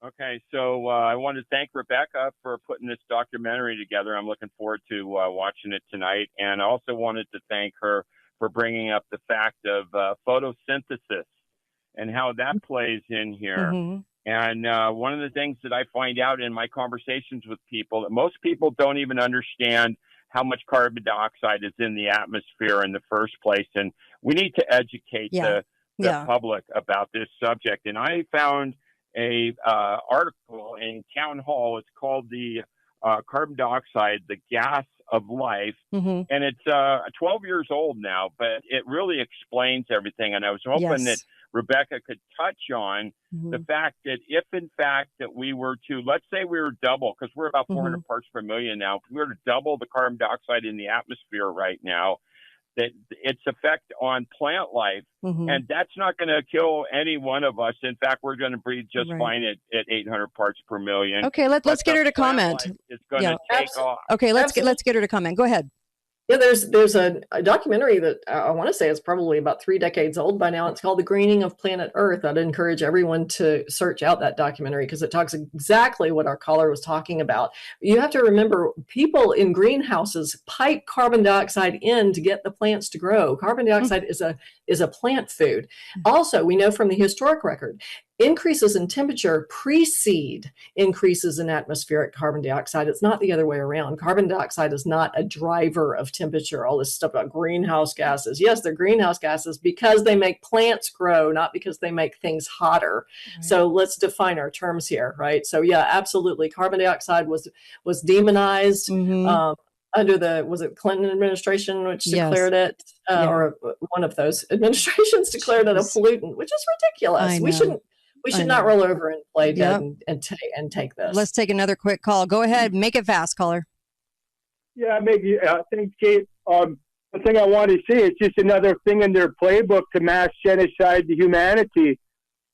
Okay, so I want to thank Rebecca for putting this documentary together. I'm looking forward to watching it tonight. And I also wanted to thank her for bringing up the fact of photosynthesis and how that plays in here. Mm-hmm. And one of the things that I find out in my conversations with people, that most people don't even understand how much carbon dioxide is in the atmosphere in the first place. And we need to educate the public about this subject. And I found a article in Town Hall. It's called the carbon dioxide, the gas of life. Mm-hmm. And it's 12 years old now, but it really explains everything. And I was hoping that Rebecca could touch on the fact that if in fact that we were to, let's say we were double, because we're about 400 parts per million now, if we were to double the carbon dioxide in the atmosphere right now, that its effect on plant life, and that's not going to kill any one of us. In fact, we're going to breathe just fine at 800 parts per million. Okay, let's get her to comment. It's going to take off. Okay, let's get her to comment. Go ahead. Yeah, there's a documentary that I want to say is probably about 3 decades old by now. It's called The Greening of Planet Earth. I'd encourage everyone to search out that documentary because it talks exactly what our caller was talking about. You have to remember, people in greenhouses pipe carbon dioxide in to get the plants to grow. Carbon dioxide is a plant food. Also, we know from the historic record, increases in temperature precede increases in atmospheric carbon dioxide. It's not the other way around. Carbon dioxide is not a driver of temperature. All this stuff about greenhouse gases. Yes, they're greenhouse gases because they make plants grow, not because they make things hotter. Right. So let's define our terms here, right? So yeah, absolutely. Carbon dioxide was demonized. Under the, was it Clinton administration, which declared it, or one of those administrations declared it a pollutant, which is ridiculous. We should not roll over and play dead and take this. Let's take another quick call. Go ahead. Make it fast, caller. Yeah, maybe. Thanks, Kate. The thing I want to say is just another thing in their playbook to mass genocide the humanity.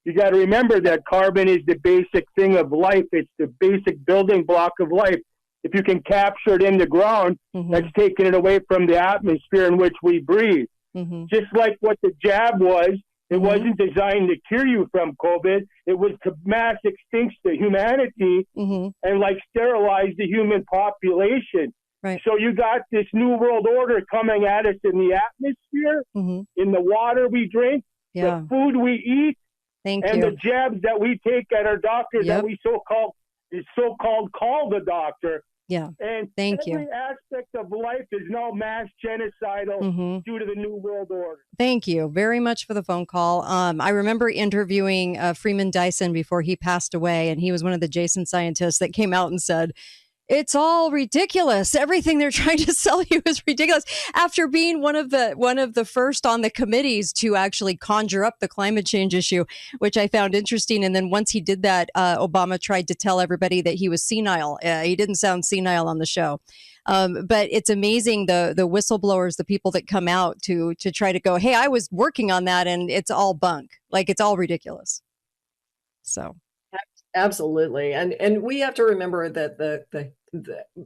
You got to remember that carbon is the basic thing of life. It's the basic building block of life. If you can capture it in the ground, that's taking it away from the atmosphere in which we breathe. Just like what the jab was, it wasn't designed to cure you from COVID. It was to mass extinct the humanity and like sterilize the human population. Right. So you got this new world order coming at us in the atmosphere, in the water we drink, the food we eat, and the jabs that we take at our doctor that we so-called call the doctor. Yeah. And every aspect of life is now mass genocidal due to the New World Order. Thank you very much for the phone call. I remember interviewing Freeman Dyson before he passed away, and he was one of the Jason scientists that came out and said, it's all ridiculous. Everything they're trying to sell you is ridiculous. After being one of the first on the committees to actually conjure up the climate change issue, which I found interesting. And then once he did that, Obama tried to tell everybody that he was senile. He didn't sound senile on the show. But it's amazing the whistleblowers, the people that come out to try to go, hey, I was working on that and it's all bunk. Like it's all ridiculous. So. Absolutely. And we have to remember that the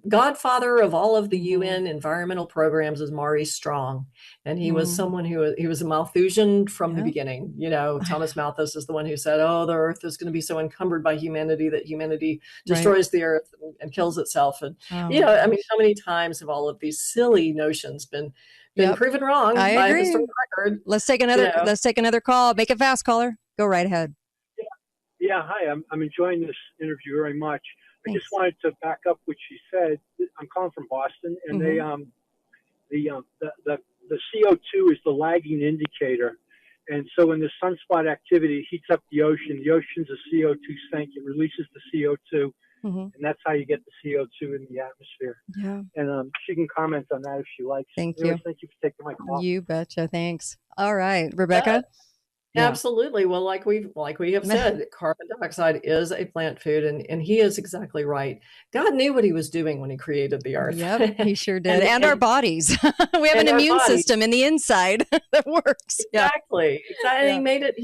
godfather of all of the UN environmental programs is Maurice Strong. And he was someone he was a Malthusian from the beginning. You know, Thomas Malthus is the one who said, oh, the earth is going to be so encumbered by humanity that humanity destroys the earth and kills itself. And, you know, I mean, how many times have all of these silly notions been proven wrong by a historic record? Let's take another call. Make it fast, caller. Go right ahead. Yeah, hi. I'm enjoying this interview very much. I just wanted to back up what she said. I'm calling from Boston, and they the CO2 is the lagging indicator, and so when the sunspot activity heats up the ocean's a CO2 sink. It releases the CO2, and that's how you get the CO2 in the atmosphere. Yeah. And she can comment on that if she likes. Thank Anyways, you. Thank you for taking my call. You betcha. Thanks. All right, Rebecca. Yeah. Absolutely. Well, like we have said, carbon dioxide is a plant food, and he is exactly right. God knew what he was doing when he created the earth. Yep, he sure did. And our bodies. We have an immune system in the inside that works. Exactly. Yeah. And he made it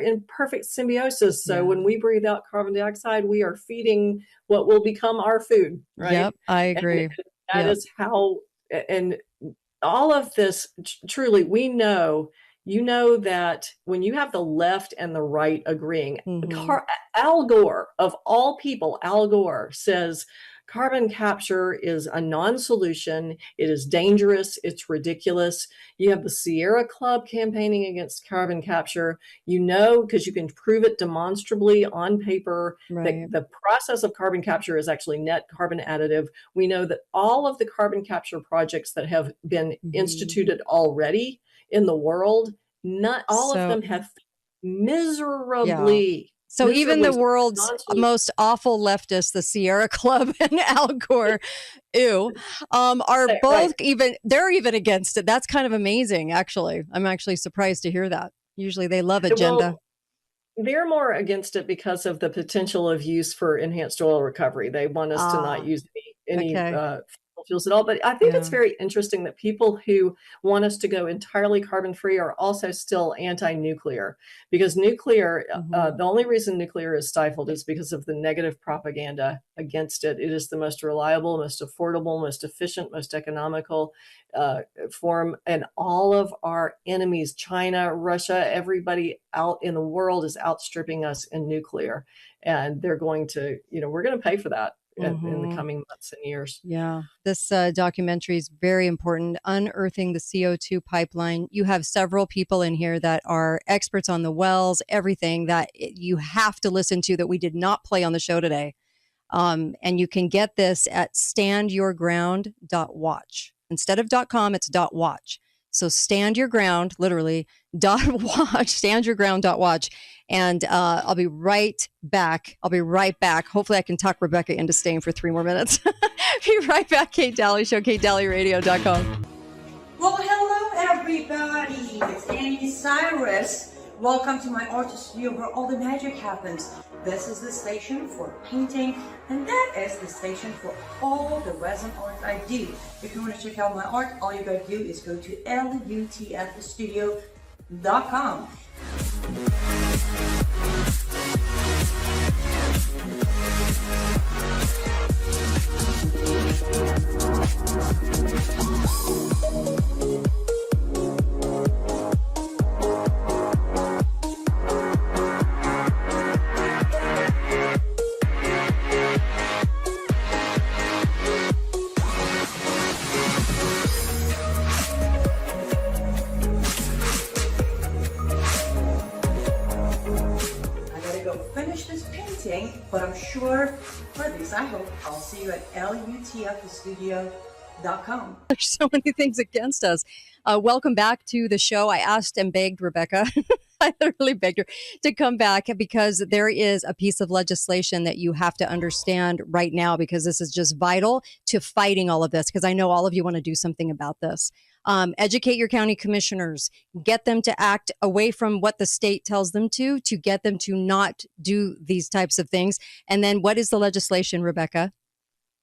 in perfect symbiosis. So when we breathe out carbon dioxide, we are feeding what will become our food, right? Yep, I agree. And that is how, and all of this, truly, we know, that when you have the left and the right agreeing, Al Gore, of all people, Al Gore says carbon capture is a non-solution. It is dangerous. It's ridiculous. You have the Sierra Club campaigning against carbon capture, because you can prove it demonstrably on paper. Right. The process of carbon capture is actually net carbon additive. We know that all of the carbon capture projects that have been instituted already in the world, not all of them have miserably. Yeah. So even the world's most awful leftists, the Sierra Club and Al Gore, are both they're even against it. That's kind of amazing, actually. I'm actually surprised to hear that. Usually they love agenda. Well, they're more against it because of the potential of use for enhanced oil recovery. They want us to not use any fuels at all. But I think it's very interesting that people who want us to go entirely carbon free are also still anti-nuclear, because nuclear, the only reason nuclear is stifled is because of the negative propaganda against it. It is the most reliable, most affordable, most efficient, most economical form. And all of our enemies, China, Russia, everybody out in the world is outstripping us in nuclear. And they're going to, we're going to pay for that in the coming months and years. Yeah. This documentary is very important. Unearthing the CO₂ Pipeline. You have several people in here that are experts on the wells, everything that you have to listen to that we did not play on the show today. And you can get this at standyourground.watch. Instead of .com, it's .watch. So stand your ground, literally, .watch, standyourground.watch. And I'll be right back. Hopefully I can talk Rebecca into staying for 3 more minutes. Be right back. Kate Dalley Show, KateDalleyRadio.com. Well, hello everybody. It's Annie Cyrus. Welcome to my artist studio where all the magic happens. This is the station for painting, and that is the station for all the resin art I do. If you want to check out my art, all you gotta do is go to LUTFstudio.com. But I'm sure, for at least I hope, I'll see you at LUTFstudio.com. There's so many things against us. Welcome back to the show. I asked and begged Rebecca, I literally begged her to come back because there is a piece of legislation that you have to understand right now, because this is just vital to fighting all of this, because I know all of you want to do something about this. Educate your county commissioners, get them to act away from what the state tells them to get them to not do these types of things. And then what is the legislation, Rebecca?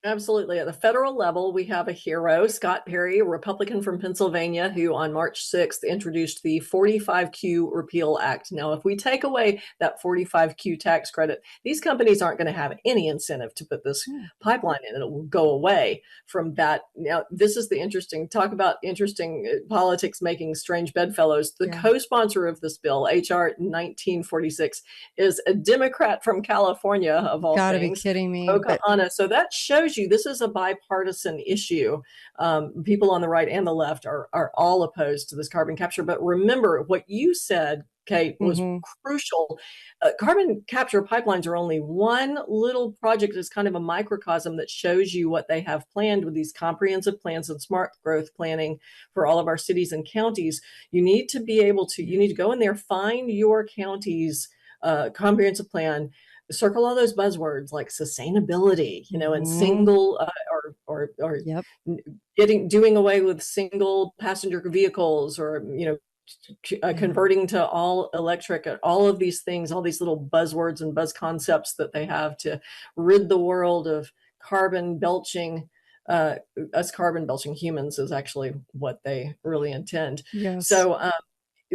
Absolutely. At the federal level, we have a hero, Scott Perry, a Republican from Pennsylvania, who on March 6th introduced the 45Q Repeal Act. Now, if we take away that 45Q tax credit, these companies aren't going to have any incentive to put this pipeline in. It will go away from that. Now, this is the interesting, talk about interesting politics making strange bedfellows. The co-sponsor of this bill, HR 1946, is a Democrat from California, of all Gotta things. be kidding me. Pocahontas. So that shows you this is a bipartisan issue. People on the right and the left are all opposed to this carbon capture. But remember what you said, Kate, was crucial. Carbon capture pipelines are only one little project. It's kind of a microcosm that shows you what they have planned with these comprehensive plans and smart growth planning for all of our cities and counties. You need to be able to, you need to go in there, find your county's comprehensive plan, circle all those buzzwords like sustainability, and single or doing away with single passenger vehicles, or converting to all electric, all of these things, all these little buzzwords and buzz concepts that they have to rid the world of carbon belching. Us carbon belching humans is actually what they really intend. Yes. So,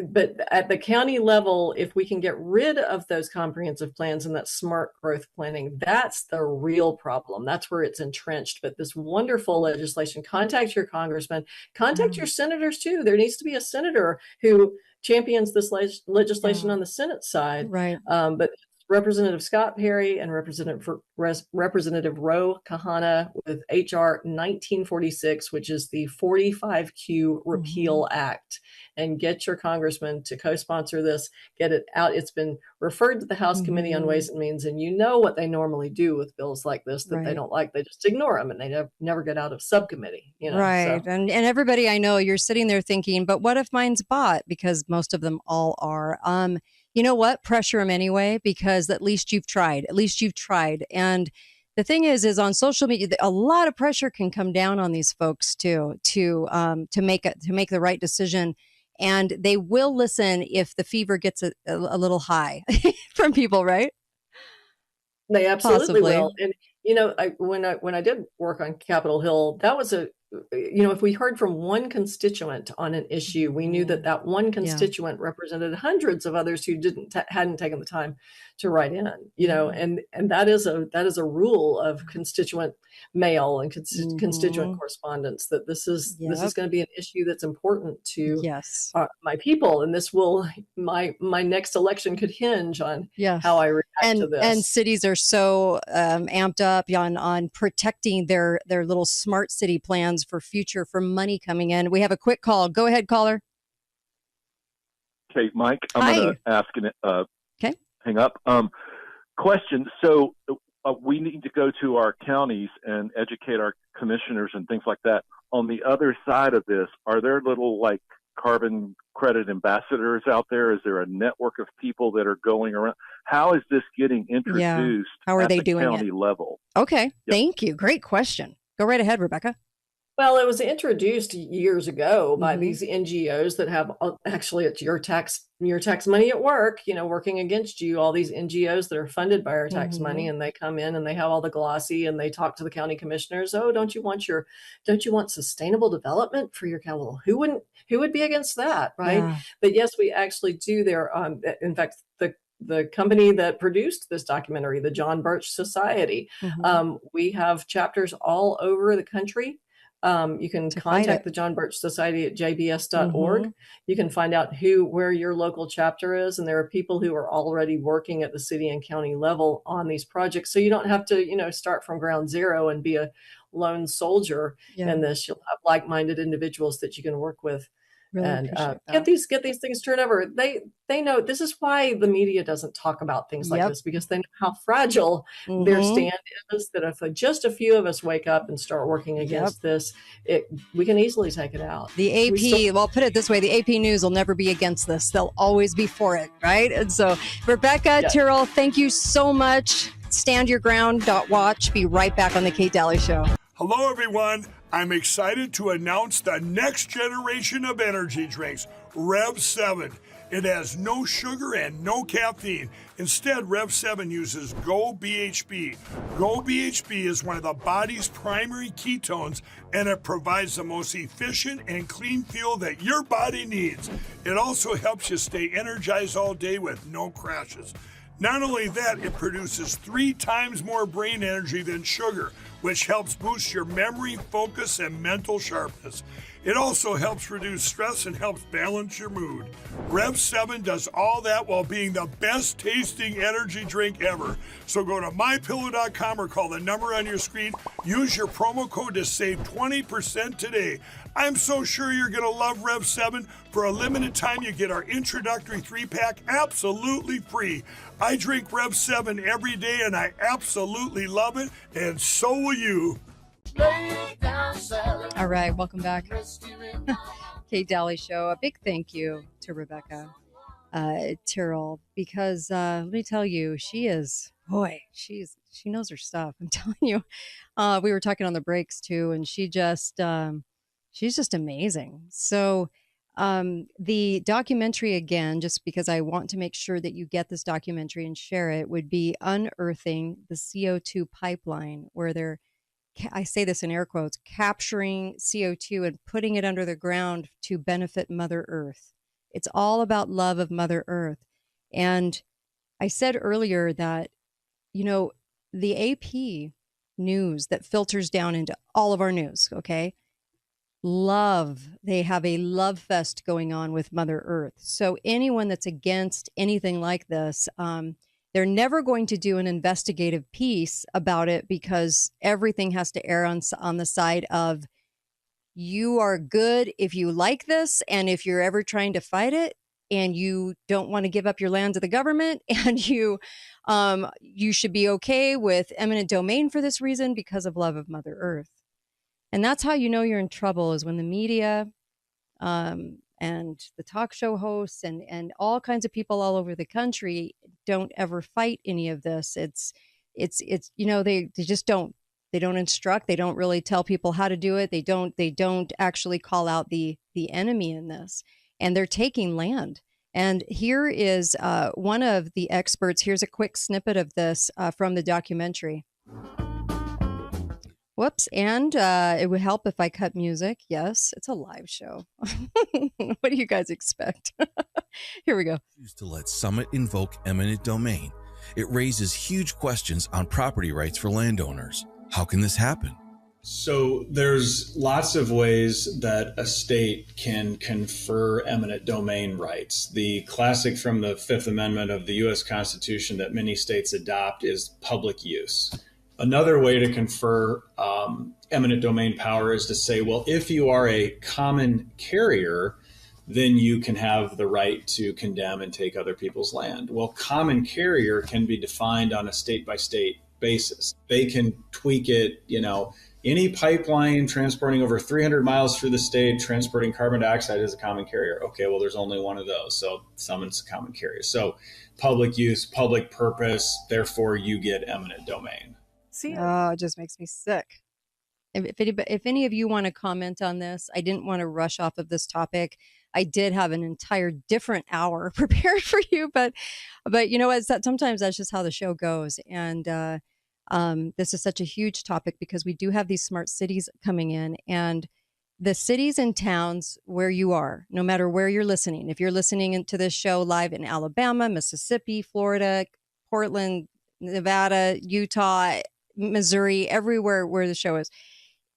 but at the county level, if we can get rid of those comprehensive plans and that smart growth planning, that's the real problem. That's where it's entrenched. But this wonderful legislation, contact your congressman, contact your senators too. There needs to be a senator who champions this legislation on the Senate side. Right. But Representative Scott Perry and Representative Ro Kahana with HR 1946, which is the 45Q Repeal Act. And get your congressman to co-sponsor this, get it out. It's been referred to the House Committee on Ways and Means, and you know what they normally do with bills like this that they don't like. They just ignore them, and they never get out of subcommittee. You know, right. So. And everybody I know, you're sitting there thinking, but what if mine's bought? Because most of them all are. You know what? Pressure them anyway, because at least you've tried. At least you've tried. And the thing is on social media, a lot of pressure can come down on these folks too, to make the right decision. And they will listen if the fever gets a little high from people, right? They absolutely Possibly. will. And you know, when I did work on Capitol Hill, that was if we heard from one constituent on an issue, we knew that one constituent represented hundreds of others who hadn't taken the time to write in. You know, and that is a rule of constituent mail and constituent correspondence, that this is going to be an issue that's important to my people, and this will my next election could hinge on how I react to this. And cities are so amped up on protecting their little smart city plans for money coming in. We have a quick call. Go ahead, caller. Kate, Mike, I'm going to ask okay. Hang up. Question. So we need to go to our counties and educate our commissioners and things like that. On the other side of this, are there little like carbon credit ambassadors out there? Is there a network of people that are going around? How is this getting introduced How are at they the doing county level? Okay. Thank you. Great question. Go right ahead, Rebecca. Well, it was introduced years ago by these NGOs that have actually it's your tax money at work, working against you. All these NGOs that are funded by our tax money, and they come in and they have all the glossy and they talk to the county commissioners. Oh, don't you want sustainable development for your county? Who would be against that, right? Yeah. But yes, we actually do there. In fact, the company that produced this documentary, the John Birch Society, we have chapters all over the country. You can contact the John Birch Society at jbs.org. You can find out where your local chapter is. And there are people who are already working at the city and county level on these projects. So you don't have to, start from ground zero and be a lone soldier in this. You'll have like-minded individuals that you can work with. Really and appreciate that. get these things turned over. They know this is why the media doesn't talk about things like this, because they know how fragile their stand is. That if just a few of us wake up and start working against this, we can easily take it out. The AP, well, put it this way: the AP News will never be against this; they'll always be for it, right? And so, Rebecca Terrell, thank you so much. Stand your ground. Watch. Be right back on the Kate Dalley Show. Hello, everyone. I'm excited to announce the next generation of energy drinks, Rev 7. It has no sugar and no caffeine. Instead, Rev 7 uses Go BHB. Go BHB is one of the body's primary ketones, and it provides the most efficient and clean fuel that your body needs. It also helps you stay energized all day with no crashes. Not only that, it produces 3 times more brain energy than sugar, which helps boost your memory, focus, and mental sharpness. It also helps reduce stress and helps balance your mood. Rev 7 does all that while being the best tasting energy drink ever. So go to mypillow.com or call the number on your screen. Use your promo code to save 20% today. I'm so sure you're going to love Rev 7. For a limited time, you get our introductory 3-pack absolutely free. I drink Rev 7 every day, and I absolutely love it, and so will you. All right, welcome back. Kate Dalley Show. A big thank you to Rebecca Terrell, because let me tell you, she knows her stuff. I'm telling you. We were talking on the breaks too, and she's just amazing. So The documentary, again, just because I want to make sure that you get this documentary and share it, would be Unearthing the CO₂ Pipeline, where they're, I say this in air quotes, capturing CO₂ and putting it under the ground to benefit Mother Earth. It's all about love of Mother Earth. And I said earlier that, you know, the AP news that filters down into all of our news, okay? They have a love fest going on with Mother Earth. So anyone that's against anything like this, they're never going to do an investigative piece about it, because everything has to err on the side of, you are good if you like this, and if you're ever trying to fight it and you don't want to give up your land to the government, and you should be okay with eminent domain for this reason because of love of Mother Earth. And that's how you know you're in trouble, is when the media and the talk show hosts and all kinds of people all over the country don't ever fight any of this. It's you know, they just don't. They don't instruct. They don't really tell people how to do it. They don't actually call out the enemy in this. And they're taking land. And here is one of the experts. Here's a quick snippet of this from the documentary. Whoops. And it would help if I cut music. Yes, it's a live show. What do you guys expect? Here we go. To let Summit invoke eminent domain, it raises huge questions on property rights for landowners. How can this happen? So there's lots of ways that a state can confer eminent domain rights. The classic from the Fifth Amendment of the U.S. Constitution that many states adopt is public use. Another way to confer eminent domain power is to say, well, if you are a common carrier, then you can have the right to condemn and take other people's land. Well, common carrier can be defined on a state-by-state basis. They can tweak it, you know, any pipeline transporting over 300 miles through the state, transporting carbon dioxide is a common carrier. Okay, well, there's only one of those, so Summit's a common carrier. So public use, public purpose, therefore you get eminent domain. Oh, it just makes me sick. If any of you want to comment on this, I didn't want to rush off of this topic. I did have an entire different hour prepared for you, but you know what? Sometimes that's just how the show goes. And this is such a huge topic because we do have these smart cities coming in, and the cities and towns where you are, no matter where you're listening. If you're listening to this show live in Alabama, Mississippi, Florida, Portland, Nevada, Utah, Missouri, everywhere where the show is.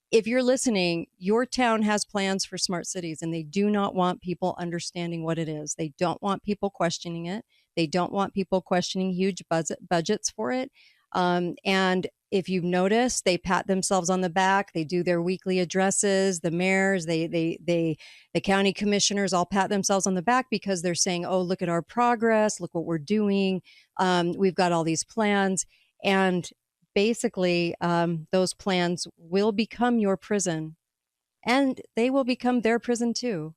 If you're listening, your town has plans for smart cities, and they do not want people understanding what it is. They don't want people questioning it. They don't want people questioning huge budgets for it. And if you've noticed, they pat themselves on the back. They do their weekly addresses. The mayors, the county commissioners all pat themselves on the back because they're saying, "Oh, look at our progress. Look what we're doing. We've got all these plans." And basically, those plans will become your prison, and they will become their prison too.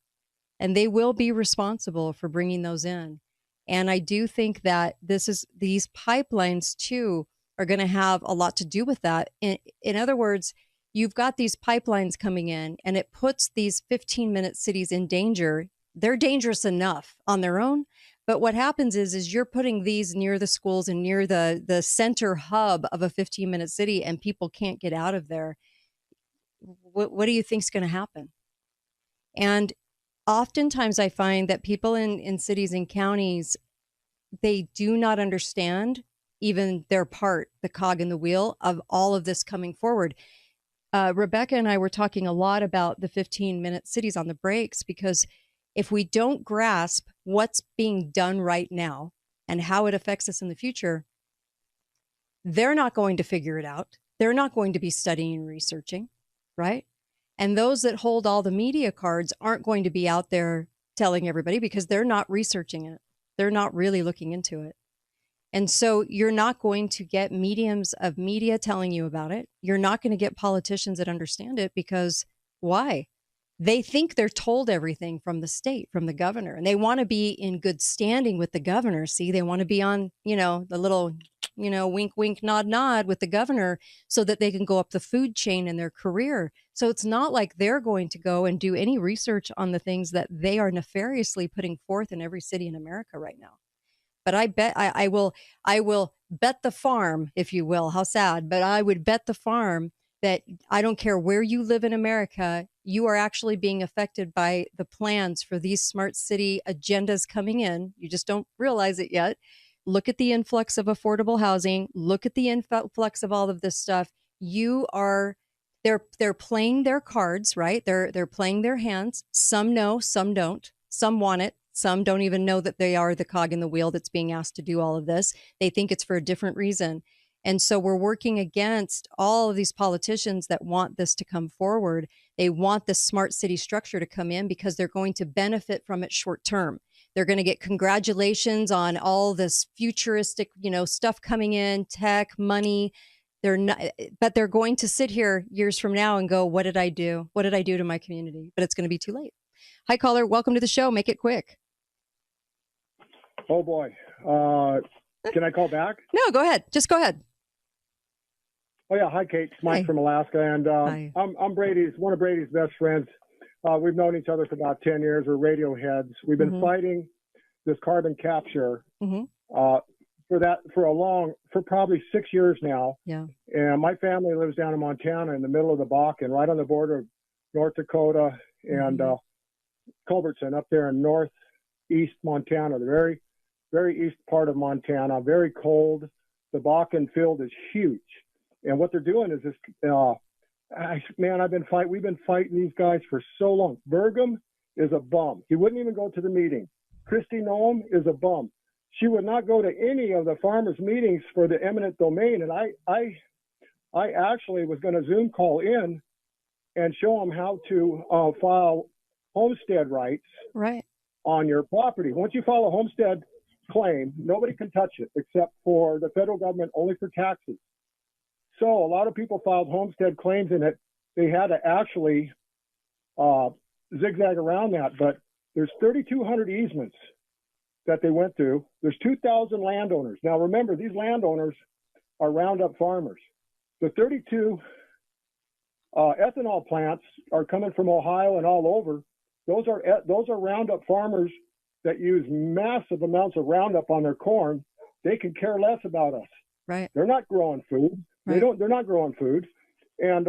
And they will be responsible for bringing those in. And I do think that these pipelines too are going to have a lot to do with that. In other words, you've got these pipelines coming in, and it puts these 15-minute cities in danger. They're dangerous enough on their own. But what happens is you're putting these near the schools and near the center hub of a 15-minute city, and people can't get out of there. What do you think is going to happen? And oftentimes I find that people in cities and counties, they do not understand even their part, the cog in the wheel of all of this coming forward. Rebecca and I were talking a lot about the 15-minute cities on the breaks, because if we don't grasp what's being done right now and how it affects us in the future, they're not going to figure it out. They're not going to be studying and researching, right? And those that hold all the media cards aren't going to be out there telling everybody because they're not researching it. They're not really looking into it. And so you're not going to get mediums of media telling you about it. You're not going to get politicians that understand it, because why? They think they're told everything from the state, from the governor, and they want to be in good standing with the governor. See, they want to be on, the little wink, wink, nod, nod with the governor so that they can go up the food chain in their career. So it's not like they're going to go and do any research on the things that they are nefariously putting forth in every city in America right now. But I bet I will bet the farm, if you will. How sad, but I would bet the farm that I don't care where you live in America, you are actually being affected by the plans for these smart city agendas coming in. You just don't realize it yet. Look at the influx of affordable housing. Look at the influx of all of this stuff. They're playing their cards, right? They're playing their hands. Some know, some don't. Some want it. Some don't even know that they are the cog in the wheel that's being asked to do all of this. They think it's for a different reason. And so we're working against all of these politicians that want this to come forward. They want this smart city structure to come in because they're going to benefit from it short term. They're going to get congratulations on all this futuristic, stuff coming in, tech, money. But they're going to sit here years from now and go, what did I do? What did I do to my community? But it's going to be too late. Hi, caller. Welcome to the show. Make it quick. Oh, boy. Can I call back? No, go ahead. Just go ahead. Oh, yeah. Hi, Kate. It's Mike from Alaska. And I'm one of Brady's best friends. We've known each other for about 10 years. We're radio heads. We've been fighting this carbon capture for probably 6 years now. Yeah. And my family lives down in Montana in the middle of the Bakken, right on the border of North Dakota and Culbertson up there in northeast Montana, the very, very east part of Montana, very cold. The Bakken field is huge. And what they're doing is this, we've been fighting these guys for so long. Burgum is a bum. He wouldn't even go to the meeting. Christy Noem is a bum. She would not go to any of the farmers' meetings for the eminent domain. And I actually was going to Zoom call in and show them how to file homestead rights on your property. Once you file a homestead claim, nobody can touch it except for the federal government, only for taxes. So a lot of people filed homestead claims in it. They had to actually zigzag around that. But there's 3,200 easements that they went through. There's 2,000 landowners. Now remember, these landowners are Roundup farmers. The 32 ethanol plants are coming from Ohio and all over. Those are Roundup farmers that use massive amounts of Roundup on their corn. They can care less about us. Right. They're not growing food. Right. They're not growing food. And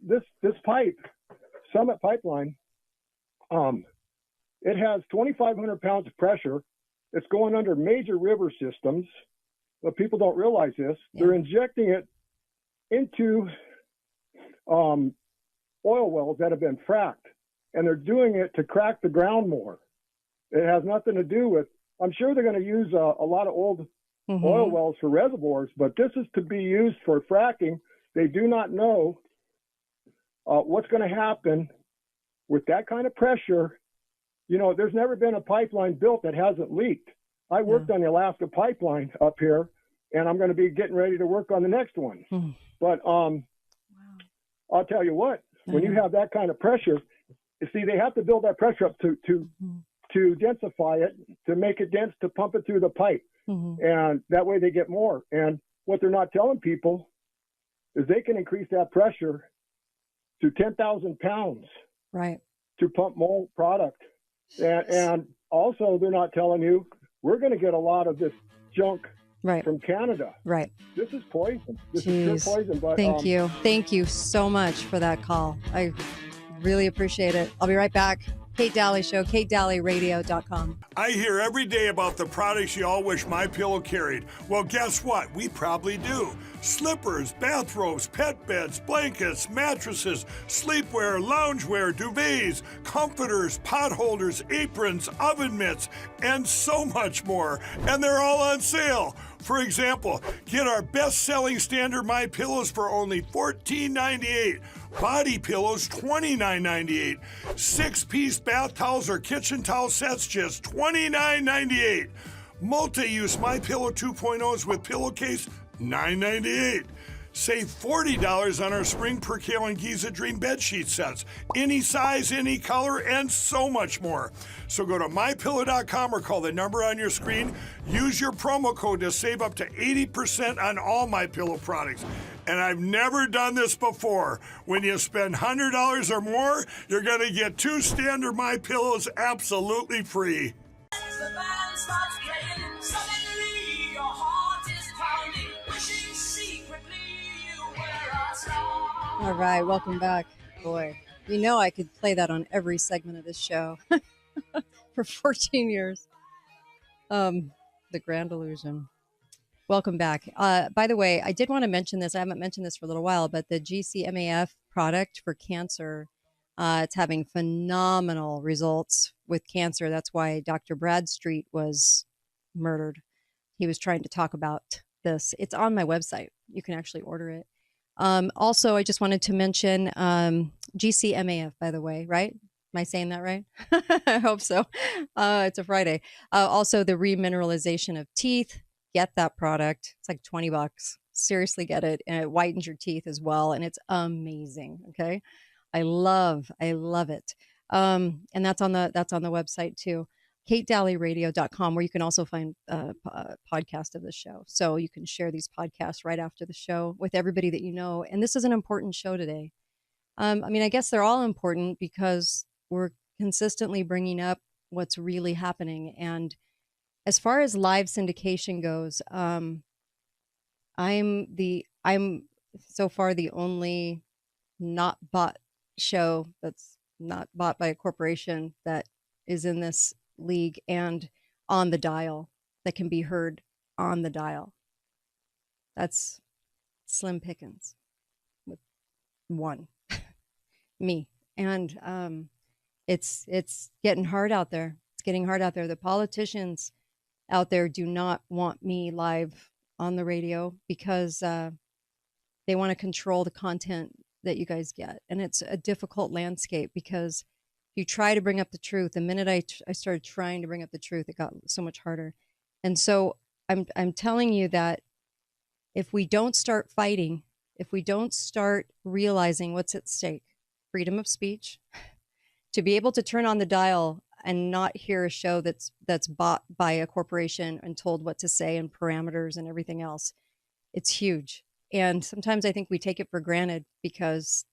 this pipe, Summit Pipeline, it has 2,500 pounds of pressure. It's going under major river systems, but people don't realize this. Yeah. They're injecting it into oil wells that have been fracked, and they're doing it to crack the ground more. It has nothing to do with, I'm sure they're going to use a lot of old oil wells for reservoirs, but this is to be used for fracking. They do not know what's going to happen with that kind of pressure. There's never been a pipeline built that hasn't leaked. I worked on the Alaska pipeline up here, and I'm going to be getting ready to work on the next one. But I'll tell you what, when you have that kind of pressure, you see, they have to build that pressure up to densify it, to make it dense, to pump it through the pipe. And that way they get more. And what they're not telling people is they can increase that pressure to 10,000 pounds to pump more product. And also they're not telling you, we're going to get a lot of this junk from Canada. Right. This is poison. This is pure poison. But, Thank you. Thank you so much for that call. I really appreciate it. I'll be right back. Kate Dalley Show, KateDalleyRadio.com. I hear every day about the products you all wish My Pillow carried. Well, guess what? We probably do. Slippers, bathrobes, pet beds, blankets, mattresses, sleepwear, loungewear, duvets, comforters, pot holders, aprons, oven mitts, and so much more. And they're all on sale. For example, get our best-selling standard My Pillows for only $14.98. Body pillows, $29.98. 6-piece bath towels or kitchen towel sets, just $29.98. Multi-use My Pillow 2.0s with pillowcase, $9.98. Save $40 on our Spring Percale and Giza Dream bedsheet sets. Any size, any color, and so much more. So go to MyPillow.com or call the number on your screen. Use your promo code to save up to 80% on all MyPillow products. And I've never done this before. When you spend $100 or more, you're going to get 2 standard MyPillows absolutely free. All right, welcome back. Boy, you know I could play that on every segment of this show for 14 years. The Grand Illusion. Welcome back. By the way, I did want to mention this. I haven't mentioned this for a little while, but the GCMAF product for cancer, it's having phenomenal results with cancer. That's why Dr. Bradstreet was murdered. He was trying to talk about this. It's on my website. You can actually order it. Also, I just wanted to mention GCMAF, by the way, right? Am I saying that right? I hope so. It's a Friday. Also, the remineralization of teeth. Get that product. It's like $20. Seriously, get it. And it whitens your teeth as well. And it's amazing. Okay. I love it. And that's on the website too. KateDalleyRadio.com, where you can also find a podcast of the show. So you can share these podcasts right after the show with everybody that you know. And this is an important show today. I mean, I guess they're all important because we're consistently bringing up what's really happening. And as far as live syndication goes, I'm so far the only not bought show that's not bought by a corporation that is in this league and on the dial, that can be heard on the dial. That's slim pickings with one. Me. And it's getting hard out there. It's getting hard out there. The politicians out there do not want me live on the radio because they want to control the content that you guys get. And it's a difficult landscape because you try to bring up the truth. The minute I started trying to bring up the truth, it got so much harder. And so I'm telling you that if we don't start fighting, if we don't start realizing what's at stake, freedom of speech, to be able to turn on the dial and not hear a show that's bought by a corporation and told what to say and parameters and everything else, it's huge. And sometimes I think we take it for granted because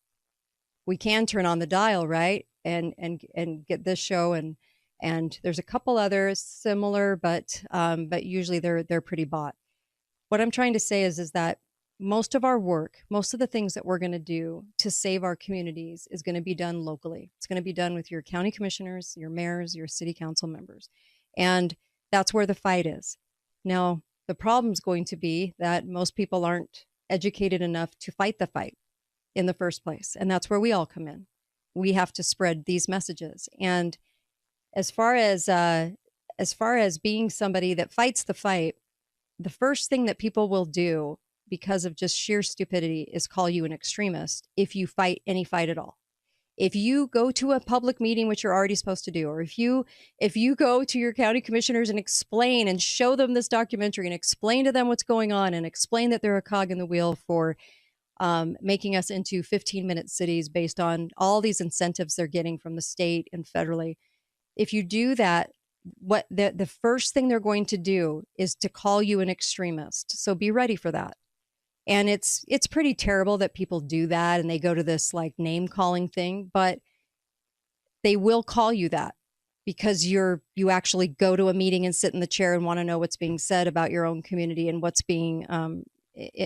we can turn on the dial, right? And get this show and there's a couple others similar, but usually they're pretty bought. What I'm trying to say is that most of our work, most of the things that we're going to do to save our communities is going to be done locally. It's going to be done with your county commissioners, your mayors, your city council members. And that's where the fight is. Now, the problem's going to be that most people aren't educated enough to fight the fight in the first place. And that's where we all come in. We have to spread these messages. And as far as being somebody that fights the fight, the first thing that people will do because of just sheer stupidity is call you an extremist if you fight any fight at all. If you go to a public meeting, which you're already supposed to do, or if you go to your county commissioners and explain and show them this documentary and explain to them what's going on and explain that they're a cog in the wheel for making us into 15-minute cities based on all these incentives they're getting from the state and federally. If you do that, what the first thing they're going to do is to call you an extremist. So be ready for that. And it's pretty terrible that people do that and they go to this like name calling thing, but they will call you that because you actually go to a meeting and sit in the chair and want to know what's being said about your own community and what's being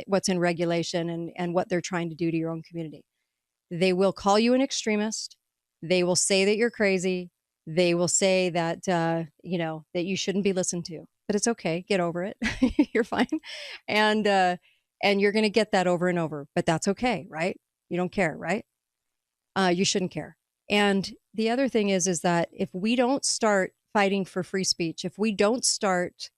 what's in regulation and what they're trying to do to your own community. They will call you an extremist. They will say that you're crazy. They will say that that you shouldn't be listened to. But it's okay. Get over it. You're fine. And you're going to get that over and over, but that's okay, right? You don't care, right? You shouldn't care. And the other thing is that if we don't start fighting for free speech, if we don't start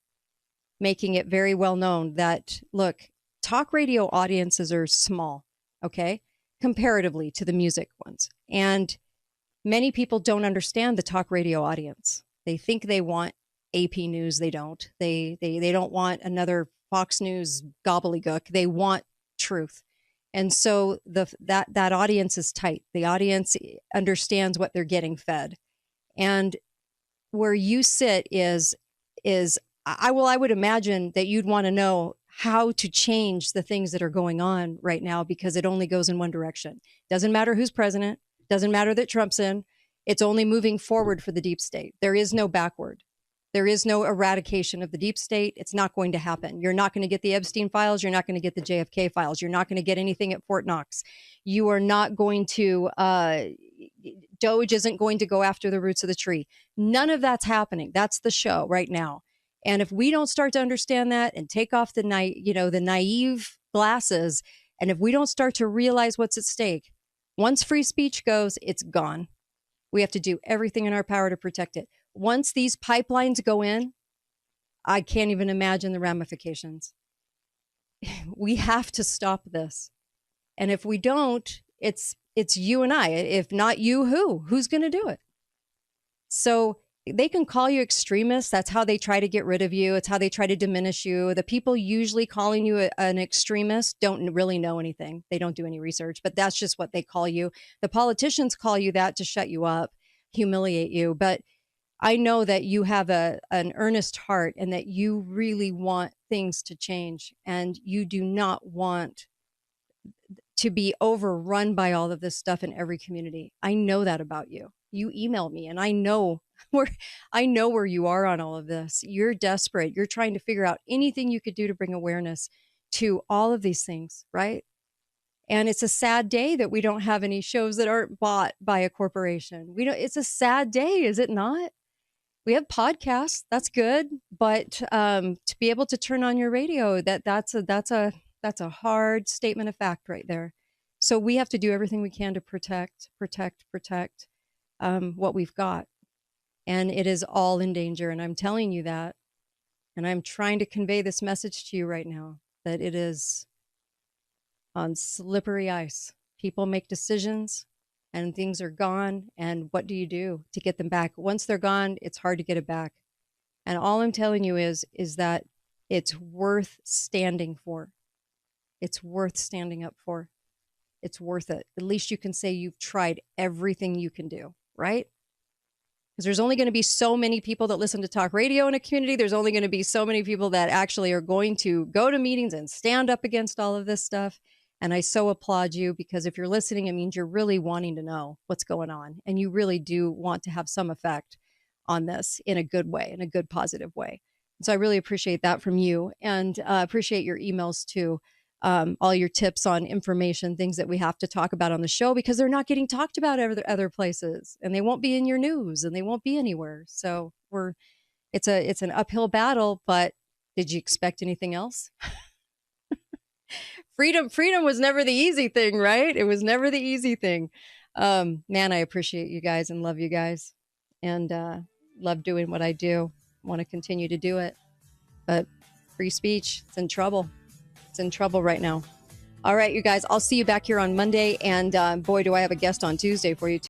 making it very well known that, look, talk radio audiences are small, okay, comparatively to the music ones. And many people don't understand the talk radio audience. They think they want AP News. They don't. They don't want another Fox News gobbledygook. They want truth. And so that audience is tight. The audience understands what they're getting fed. And where you sit is I would imagine that you'd want to know how to change the things that are going on right now, because it only goes in one direction. Doesn't matter who's president. Doesn't matter that Trump's in. It's only moving forward for the deep state. There is no backward. There is no eradication of the deep state. It's not going to happen. You're not going to get the Epstein files. You're not going to get the JFK files. You're not going to get anything at Fort Knox. You are not going to, Doge isn't going to go after the roots of the tree. None of that's happening. That's the show right now. And if we don't start to understand that and take off the naive glasses, and if we don't start to realize what's at stake, once free speech goes, it's gone. We have to do everything in our power to protect it. Once these pipelines go in, I can't even imagine the ramifications. We have to stop this. And if we don't, it's you and I. If not you, who? Who's going to do it? So they can call you extremists. That's how they try to get rid of you. It's how they try to diminish you. The people usually calling you an extremist don't really know anything. They don't do any research, but that's just what they call you. The politicians call you that to shut you up, humiliate you. But I know that you have an earnest heart and that you really want things to change, and you do not want to be overrun by all of this stuff in every community. I know that about you. You email me and I know where you are on all of this. You're desperate. You're trying to figure out anything you could do to bring awareness to all of these things, right? And it's a sad day that we don't have any shows that aren't bought by a corporation. It's a sad day, is it not? We have podcasts, that's good, but to be able to turn on your radio, that's a hard statement of fact right there. So we have to do everything we can to protect what we've got, and it is all in danger. And I'm telling you that, and I'm trying to convey this message to you right now that it is on slippery ice. People make decisions. And things are gone, and what do you do to get them back? Once they're gone, it's hard to get it back. And all I'm telling you is that it's worth standing for. It's worth standing up for. It's worth it. At least you can say you've tried everything you can do, right? Because there's only going to be so many people that listen to talk radio in a community. There's only going to be so many people that actually are going to go to meetings and stand up against all of this stuff. And I so applaud you, because if you're listening, it means you're really wanting to know what's going on. And you really do want to have some effect on this in a good way, in a good, positive way. So I really appreciate that from you, and appreciate your emails too. All your tips on information, things that we have to talk about on the show, because they're not getting talked about other places, and they won't be in your news, and they won't be anywhere. So it's an uphill battle, but did you expect anything else? Freedom was never the easy thing, right? It was never the easy thing. Man, I appreciate you guys and love you guys, and love doing what I do. Want to continue to do it. But free speech, it's in trouble. It's in trouble right now. All right, you guys, I'll see you back here on Monday. And boy, do I have a guest on Tuesday for you.